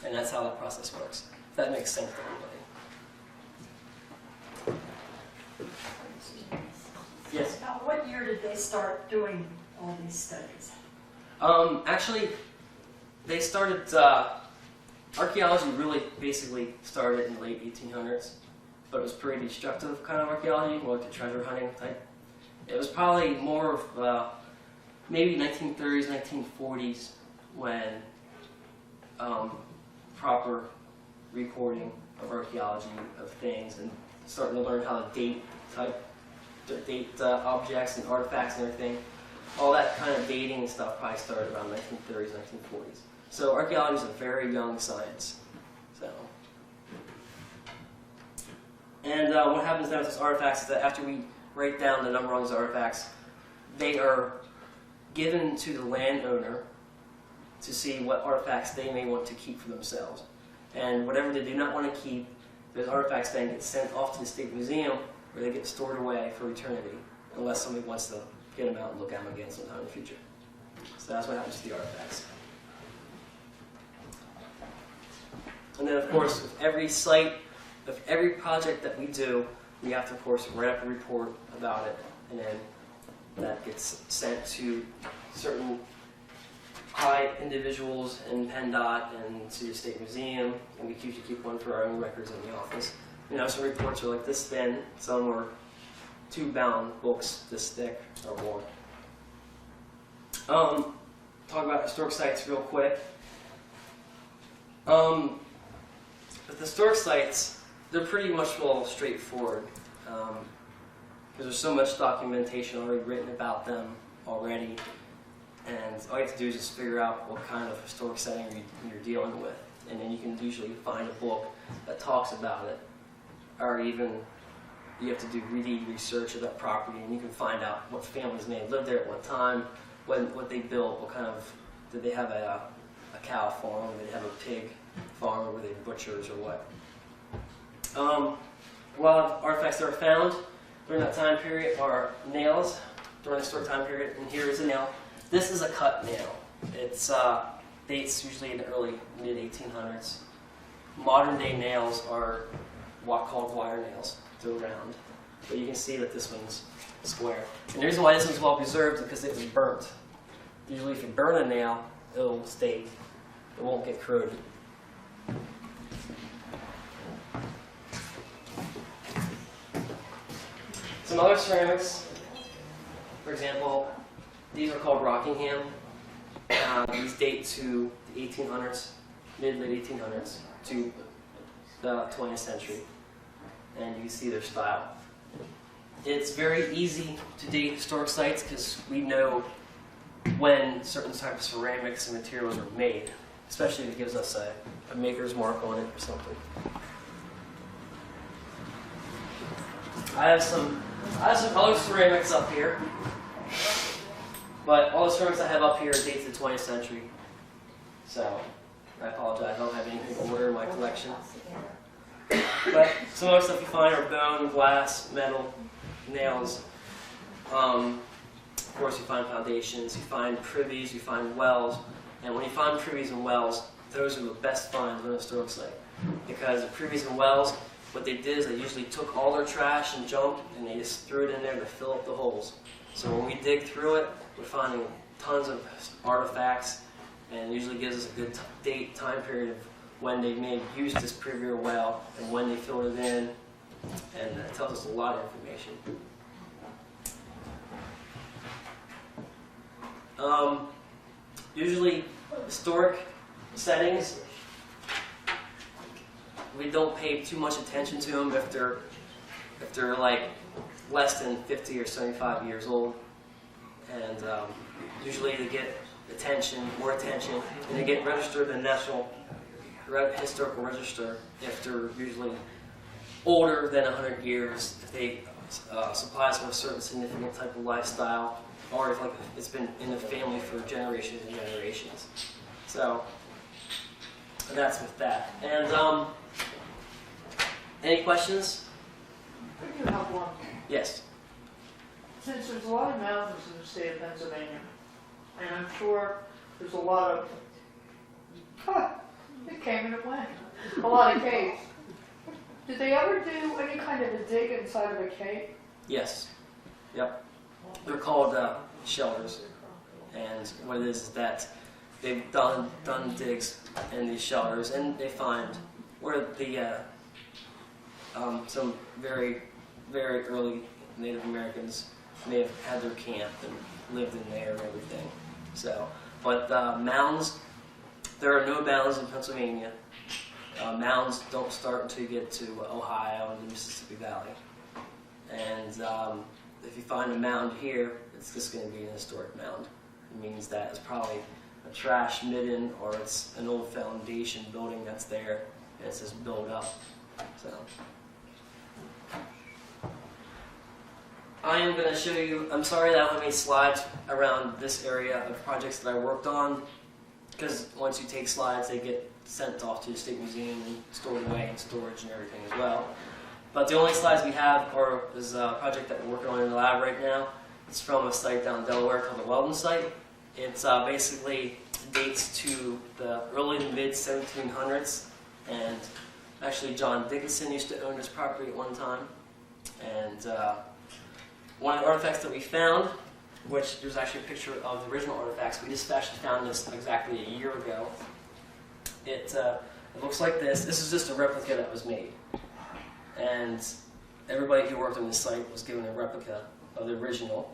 and that's how that process works. If that makes sense to everybody. Yes. Now, what year did they start doing all these studies? Actually, they started, archaeology really basically started in the late 1800s, but it was pretty destructive kind of archaeology, more like the treasure hunting type. It was probably more of maybe 1930s, 1940s when proper recording of archaeology of things and starting to learn how to date objects and artifacts and everything. All that kind of dating and stuff probably started around 1930s, 1940s. So archaeology is a very young science. So, and what happens now with these artifacts is that after we write down the number on these artifacts, they are given to the landowner to see what artifacts they may want to keep for themselves. And whatever they do not want to keep, those artifacts then get sent off to the State Museum where they get stored away for eternity, unless somebody wants to get them out and look at them again sometime in the future. So that's what happens to the artifacts. And then, of course, with every site, with every project that we do, we have to, of course, write up a report about it, and then that gets sent to certain high individuals in PennDOT and to the State Museum, and we usually keep one for our own records in the office. You know, some reports are like this thin, some are 2 bound books this thick or more. Talk about historic sites real quick. With historic sites, they're pretty much all straightforward because there's so much documentation already written about them already, and all you have to do is just figure out what kind of historic setting you're dealing with, and then you can usually find a book that talks about it, or even you have to do research of that property, and you can find out what families may have lived there at what time, what they built, what kind of, did they have a cow farm, or did they have a pig farm, or were they butchers, or what. A lot of artifacts that are found during that time period are nails during the historic time period, and here is a nail. This is a cut nail. It's dates usually in the early mid-1800s. Modern day nails are what called wire nails. They're round, but you can see that this one's square. And the reason why this one's well preserved is because it was burnt. Usually, if you burn a nail, it'll stay. It won't get corroded. Some other ceramics, for example, these are called Rockingham. These date to the 1800s, mid-late 1800s, to the 20th century. And you can see their style. It's very easy to date historic sites because we know when certain types of ceramics and materials are made, especially if it gives us a maker's mark on it or something. I have some other ceramics up here, but all the ceramics I have up here date to the 20th century. So I apologize, I don't have anything in order in my collection. But some other stuff you find are bone, glass, metal, nails. Of course, you find foundations, you find privies, you find wells. And when you find privies and wells, those are the best finds on a historic site. Because the privies and wells, what they did is they usually took all their trash and junk and they just threw it in there to fill up the holes. So when we dig through it, we're finding tons of artifacts, and it usually gives us a good time period of when they may have used this privy or well and when they filled it in, and it tells us a lot of information. Usually, historic settings, we don't pay too much attention to them if they're like less than 50 or 75 years old, and usually they get more attention, and they get registered in the National Historical Register if they're usually older than 100 years, if they supply us with a certain significant type of lifestyle, or if it's been in the family for generations and generations. So that's with that. And any questions? I do have one. Yes. Since there's a lot of mountains in the state of Pennsylvania, and I'm sure there's a lot of, it came and it went, a lot of caves. Did they ever do any kind of a dig inside of a cave? Yes. Yep. They're called shelters, and what it is that they've done digs in these shelters, and they find where the some very, very early Native Americans may have had their camp and lived in there and everything. So, but mounds, there are no mounds in Pennsylvania. Mounds don't start until you get to Ohio and the Mississippi Valley. And if you find a mound here, it's just going to be an historic mound. It means that it's probably a trash midden, or it's an old foundation building that's there, and it's just built up. So, I am going to show you, I'm sorry that I don't have any slides around this area of projects that I worked on, because once you take slides, they get sent off to the State Museum and stored away in storage and everything as well. But the only slides we have is a project that we're working on in the lab right now. It's from a site down in Delaware called the Weldon site. It's basically dates to the early to mid 1700s, and actually John Dickinson used to own this property at one time. And one of the artifacts that we found, which there's actually a picture of the original artifacts, we just actually found this exactly a year ago. It looks like this. This is just a replica that was made. And everybody who worked on this site was given a replica of the original,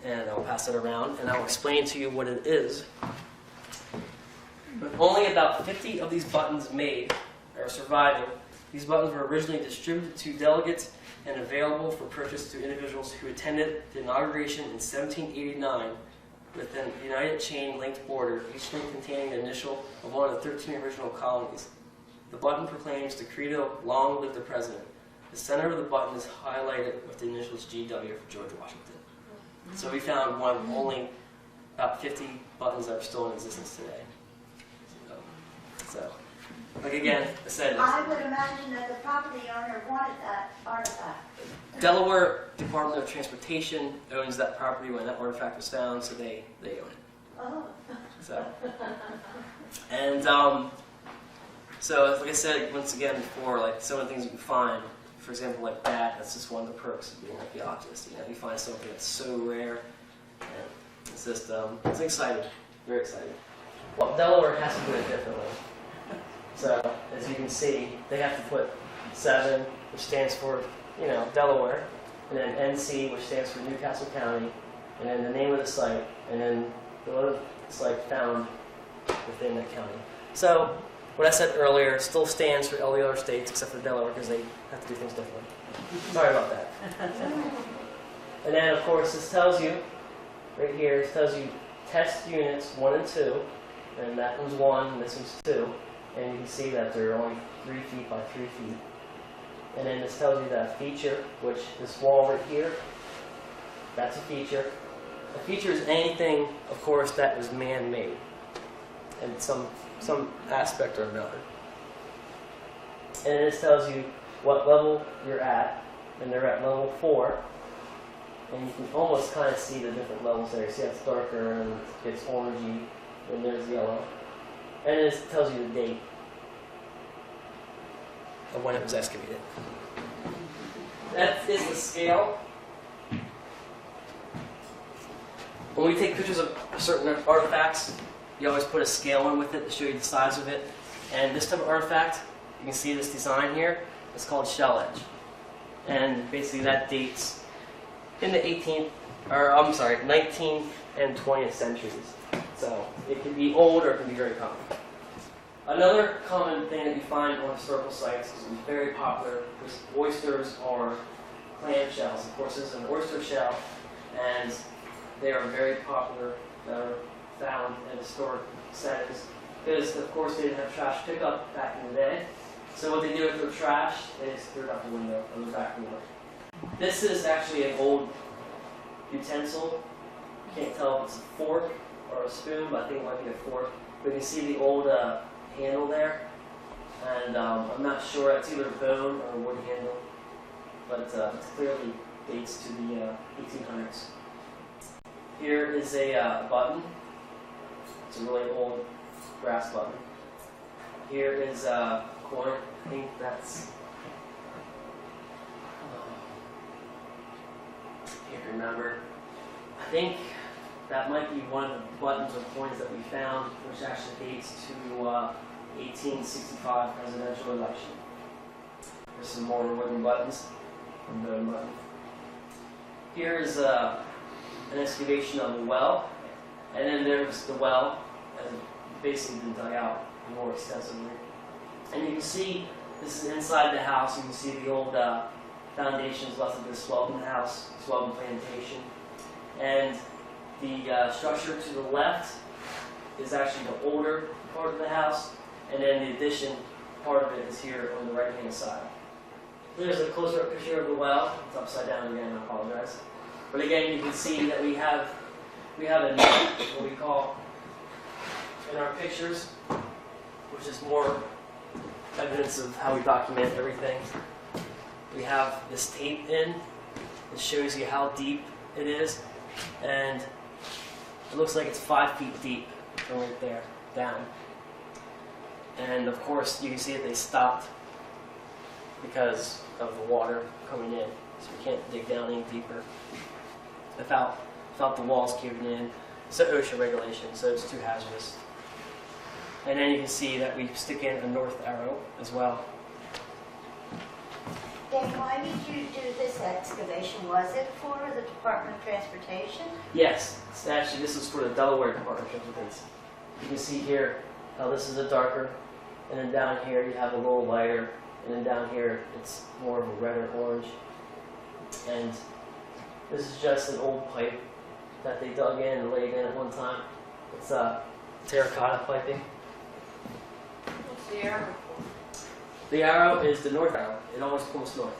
and I'll pass it around, and I'll explain to you what it is. With only about 50 of these buttons made are surviving, these buttons were originally distributed to delegates and available for purchase to individuals who attended the inauguration in 1789 with a united chain linked border, each link containing the initial of one of the 13 original colonies. The button proclaims the credo, "Long live the President." The center of the button is highlighted with the initials GW for George Washington. So we found one of only about 50 buttons that are still in existence today. So, like again, I said, I would imagine that the property owner wanted that artifact. Delaware Department of Transportation owns that property when that artifact was found, so they own it. Oh. So, and so like I said once again before, like some of the things you can find, for example, like that's just one of the perks of being an archaeologist. You know, you find something that's so rare, and it's just it's exciting, very exciting. Well, Delaware has to do it differently. So, as you can see, they have to put 7, which stands for, you know, Delaware, and then NC, which stands for Newcastle County, and then the name of the site, and then the other site found within that county. So, what I said earlier still stands for all the other states except for Delaware because they have to do things differently. Sorry about that. And then, of course, this tells you, right here, it tells you test units 1 and 2, and that one's 1, and this one's 2. And you can see that they're only 3 feet by 3 feet. And then this tells you that feature, which this wall right here, that's a feature. A feature is anything, of course, that was man-made in some aspect or another. And this tells you what level you're at, and they're at level 4. And you can almost kind of see the different levels there. See, that's darker, and it gets orangey, and there's yellow. And it tells you the date of when it was excavated. That is the scale. When we take pictures of certain artifacts, you always put a scale in with it to show you the size of it. And this type of artifact, you can see this design here, it's called shell edge. And basically that dates in the 19th and 20th centuries. So it can be old or it can be very common. Another common thing that you find on historical sites is very popular with oysters or clam shells. Of course, this is an oyster shell, and they are very popular that are found in historic settings because, of course, they didn't have trash pickup back in the day. So what they do with their trash, they just threw it out the window, or the back window. This is actually an old utensil. You can't tell if it's a fork or a spoon, but I think it might be a fork. But you can see the old handle there, and I'm not sure, it's either bone or wood handle, but it clearly dates to the 1800s. Here is a button. It's a really old brass button. Here is a corner. I think that's, I can't remember. I think that might be one of the buttons or coins that we found, which actually dates to 1865 presidential election. There's some more wooden buttons and bone button. Here is an excavation of a well, and then there's the well as it basically been dug out more extensively. And you can see this is inside the house. You can see the old foundations left of this Swelden house, Swelden plantation, and the structure to the left is actually the older part of the house, and then the addition part of it is here on the right-hand side. There's a closer picture of the well. It's upside down again, I apologize. But again, you can see that we have a net, what we call in our pictures, which is more evidence of how we document everything. We have this tape in. It shows you how deep it is, and it looks like it's 5 feet deep from right there down. And of course, you can see that they stopped because of the water coming in, so we can't dig down any deeper without the walls caving in. It's an ocean regulation, so it's too hazardous. And then you can see that we stick in a north arrow as well. Dane, why did you do this excavation? Was it for the Department of Transportation? Yes, it's actually, this is for the Delaware Department of Transportation. You can see here how this is a darker, and then down here you have a little lighter, and then down here it's more of a red or orange. And this is just an old pipe that they dug in and laid in at one time. It's terracotta piping. What's the arrow for? The arrow is the north arrow. It always points north.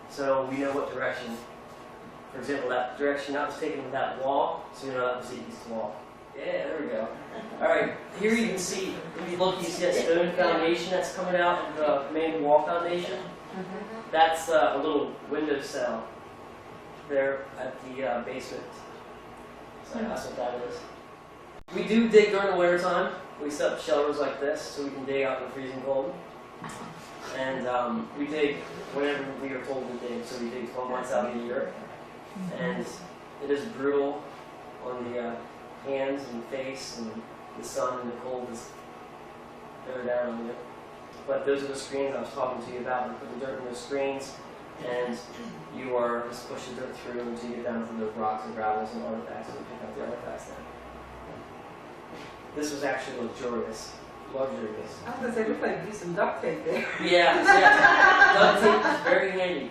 So we know what direction. For example, that direction that was taken with that wall, so we know that was the east wall. Yeah, there we go. All right, here you can see, if you look, you see that stone foundation that's coming out of the main wall foundation. That's a little window cell there at the basement. So that's what that is. We do dig during the winter time. We set up shelters like this so we can dig out in the freezing cold. And we dig whenever we are told to dig, so we dig 12 months out of the year. And it is brutal on the hands and face, and the sun and the cold is bear down on you. But those are the screens I was talking to you about. You put the dirt in those screens, and you are just pushing dirt through until you get down to the rocks and gravels and artifacts, and you pick up the artifacts then. This was actually luxurious. Luxurious. I was going to say, looks like you some duct tape there. Yeah. Duct tape is very handy.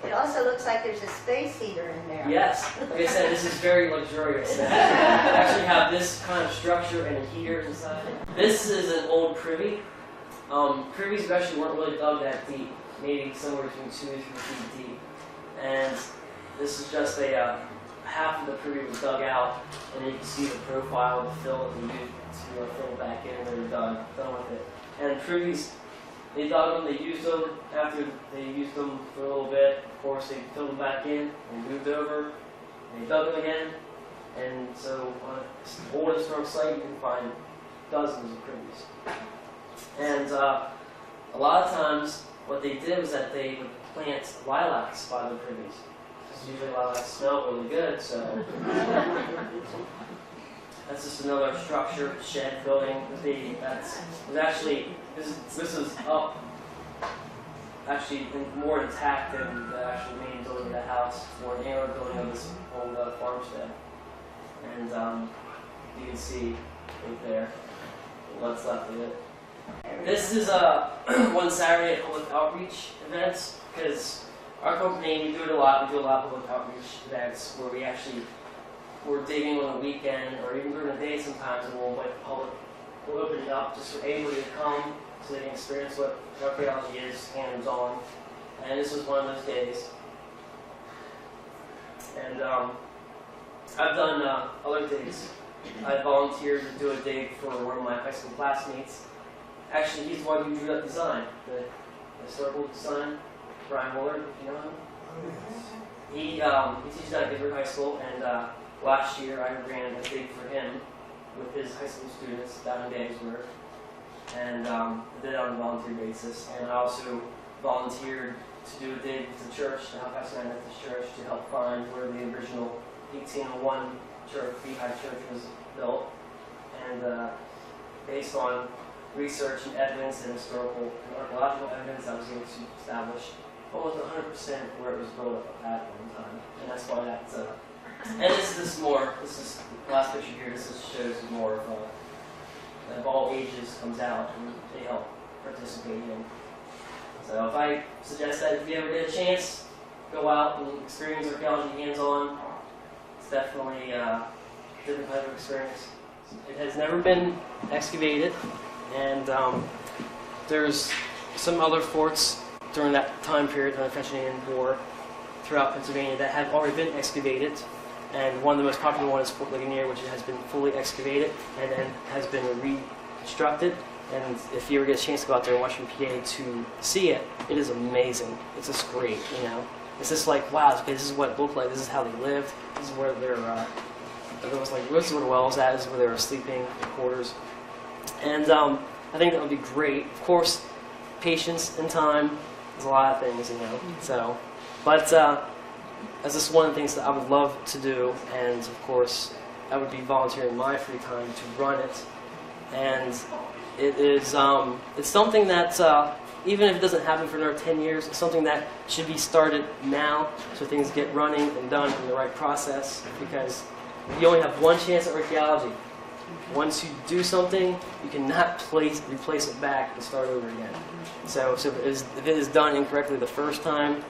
It also looks like there's a space heater in there. Yes. Like I said, this is very luxurious. They actually have this kind of structure and a heater inside. This is an old privy. Privies actually weren't really dug that deep, maybe somewhere between 2 and 3 feet deep. And this is just a half of the privy was dug out, and then you can see the profile of the fill that they used to fill back in, and they were done with it. And privies, they dug them, they used them. After they used them for a little bit, of course, they filled them back in, and moved over, and they dug them again. And so on this old historic site, you can find dozens of privies. And a lot of times, what they did was that they would plant lilacs by the privies. Because usually lilacs smell really good, so. That's just another structure, shed building. This is up, actually more intact than the actual main building of the house, or an era building of this old farmstead. And you can see right there what's left of it. This is one Saturday at public outreach events, because our company, we do it a lot. We do a lot of public outreach events where we're digging on a weekend or even during the day sometimes, and we'll invite the public. We'll open it up just for anybody to come so they can experience what archaeology is hands-on. And this was one of those days. And I've done other digs. I volunteered to do a dig for one of my high school classmates. Actually, he's the one who drew that design, the historical design, Brian Willard, if you know him. He teaches at Gifford High School, and last year I ran a dig for him with his high school students down in Davisburg, and did it on a volunteer basis. And I also volunteered to do a dig with the church, the Halifax Methodist Church, to help find where the original 1801 Beehive Church was built, and based on research and evidence and historical and archaeological evidence, I was able to establish almost 100% where it was built at one time, and that's why that's. And this is the last picture here. This shows more of all ages comes out, and they help participate in. So if I suggest that if you ever get a chance, go out and experience archaeology hands-on. It's definitely a different type of experience. It has never been excavated, and there's some other forts during that time period, during the French and Indian War, throughout Pennsylvania that have already been excavated. And one of the most popular ones is Fort Ligonier, which has been fully excavated and then has been reconstructed. And if you ever get a chance to go out there in Western PA to see it, it is amazing. It's just great, you know. It's just like, wow, okay, this is what it looked like. This is how they lived. This is where this is where the well was at. This is where they were sleeping, their quarters. And I think that would be great. Of course, patience and time. There's a lot of things, you know. So, but that's just one of the things that I would love to do. And of course, I would be volunteering my free time to run it. And it is it's something that even if it doesn't happen for another 10 years, it's something that should be started now so things get running and done in the right process, because you only have one chance at archaeology. Once you do something, you cannot replace it back and start over again. So if it is done incorrectly the first time,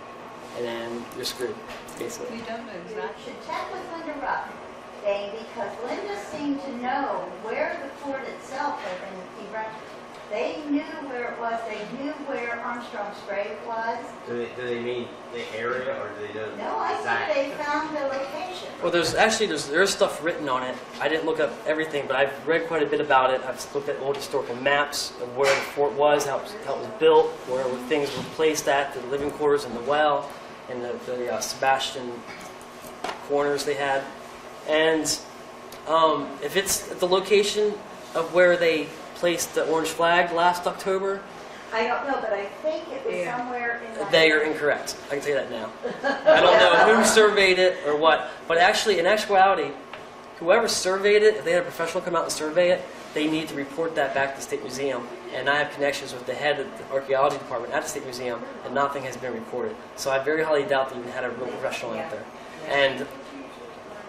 and then you're screwed, basically. We don't know You exactly. should check with Linda Rupp, Dane, because Linda seemed to know where the fort itself had been erected. They knew where it was. They knew where Armstrong's grave was. Do they mean the area, or do they know? No, I think they found the location. Well, there's stuff written on it. I didn't look up everything, but I've read quite a bit about it. I've looked at old historical maps of where the fort was, how it was built, where things were placed at, the living quarters and the well, and the Sebastian corners they had. And if it's at the location of where they placed the orange flag last October, I don't know, but I think it was somewhere in that. they are incorrect. I can tell you that now. I don't know who surveyed it or what, but actually, in actuality, whoever surveyed it, if they had a professional come out and survey it, they need to report that back to the State Museum. And I have connections with the head of the archaeology department at the State Museum, and nothing has been recorded. So I very highly doubt that you had a real professional out there. And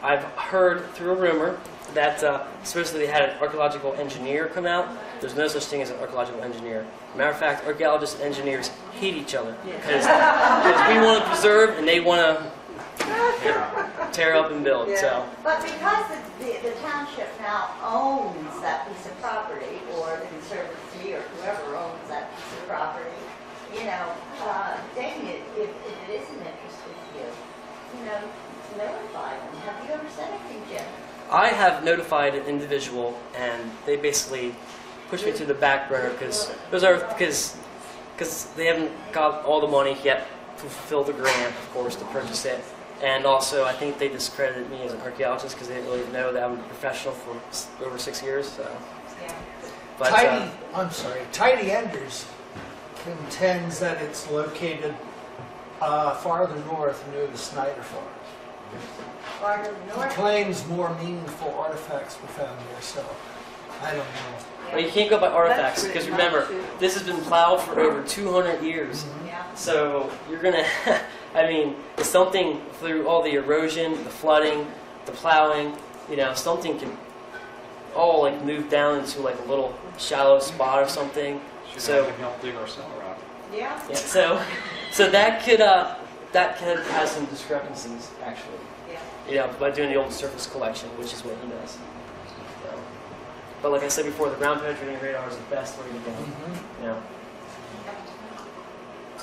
I've heard through a rumor that supposedly they had an archaeological engineer come out. There's no such thing as an archaeological engineer. Matter of fact, archaeologists and engineers hate each other because we want to preserve and they want to tear up and build. Yeah. So, But because the township now owns that piece of property, or the conservancy, or whoever owns that piece of property, dang it, if it is an interest to you, notify them. Have you ever said anything, Jim? I have notified an individual, and they basically pushed me to the back burner because they haven't got all the money yet to fulfill the grant, of course, to purchase it. And also, I think they discredited me as an archaeologist because they didn't really know that I'm a professional for over 6 years. So, but Tidy Enders contends that it's located farther north near the Snyder farm. Farther He north? claims more meaningful artifacts were found there, so I don't know. well, you can't go by artifacts because remember, this has been plowed for over 200 years. Yeah. So you're gonna, I mean, it's something through all the erosion, the flooding, the plowing, something can all like move down into like a little shallow spot or something. So we can help dig our cellar out. Yeah. so that could have some discrepancies actually. Yeah. By doing the old surface collection, which is what he does. So, but like I said before, the ground penetrating radar is the best way to go.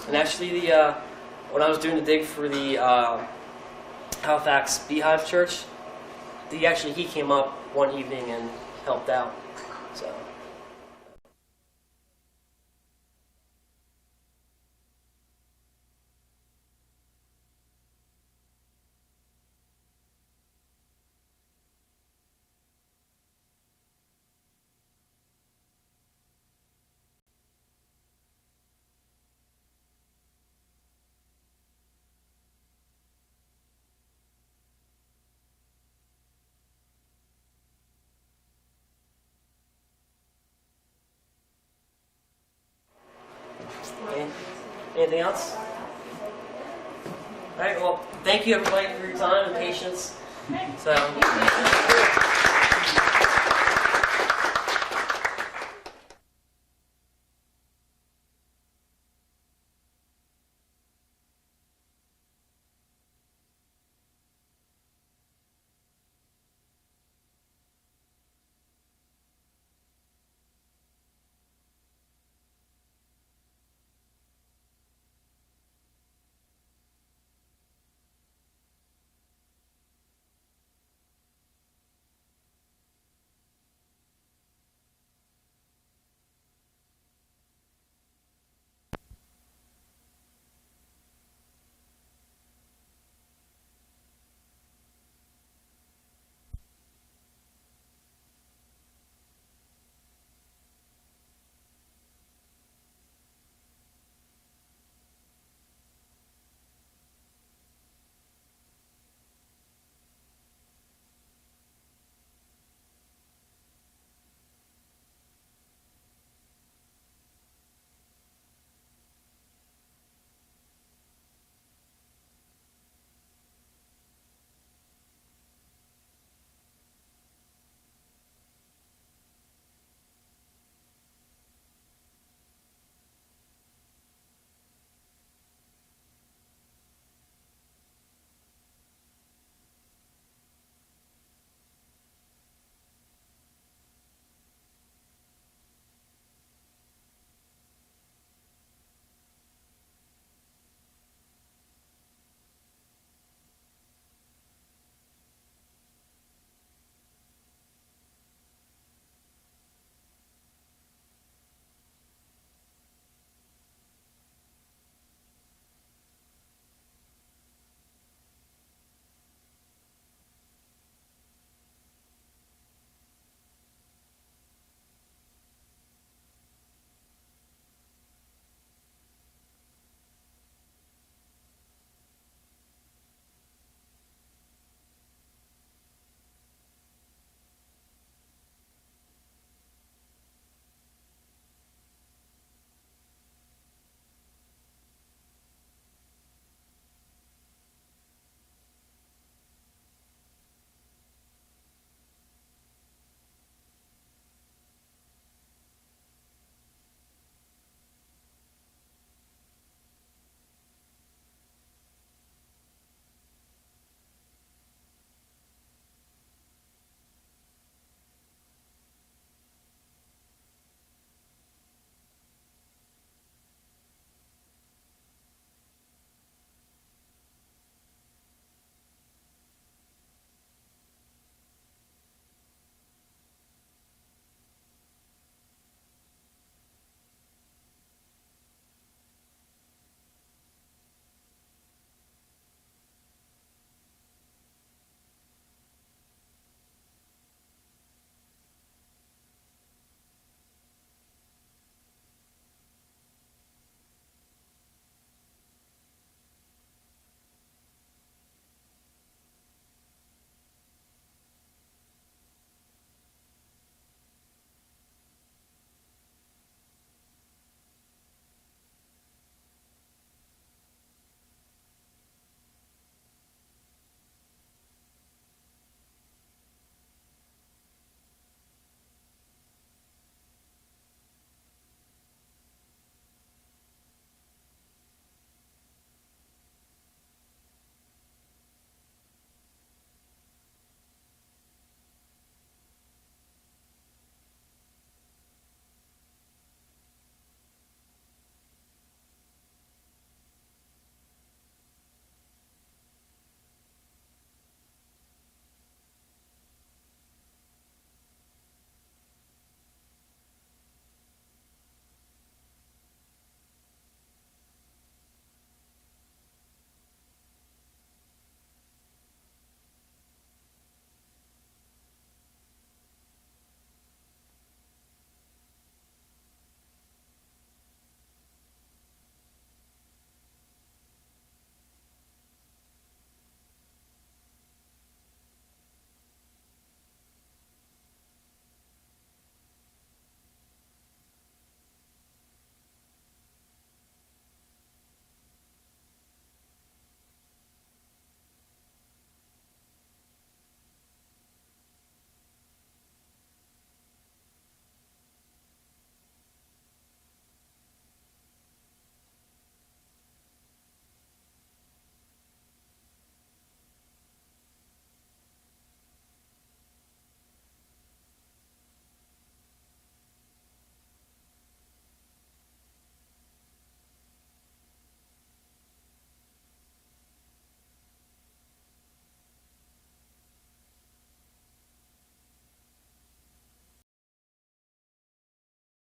And actually, when I was doing the dig for the Halifax Beehive Church, he came up one evening and helped out. So. Anything else? All right, well, thank you everybody for your time and patience. So.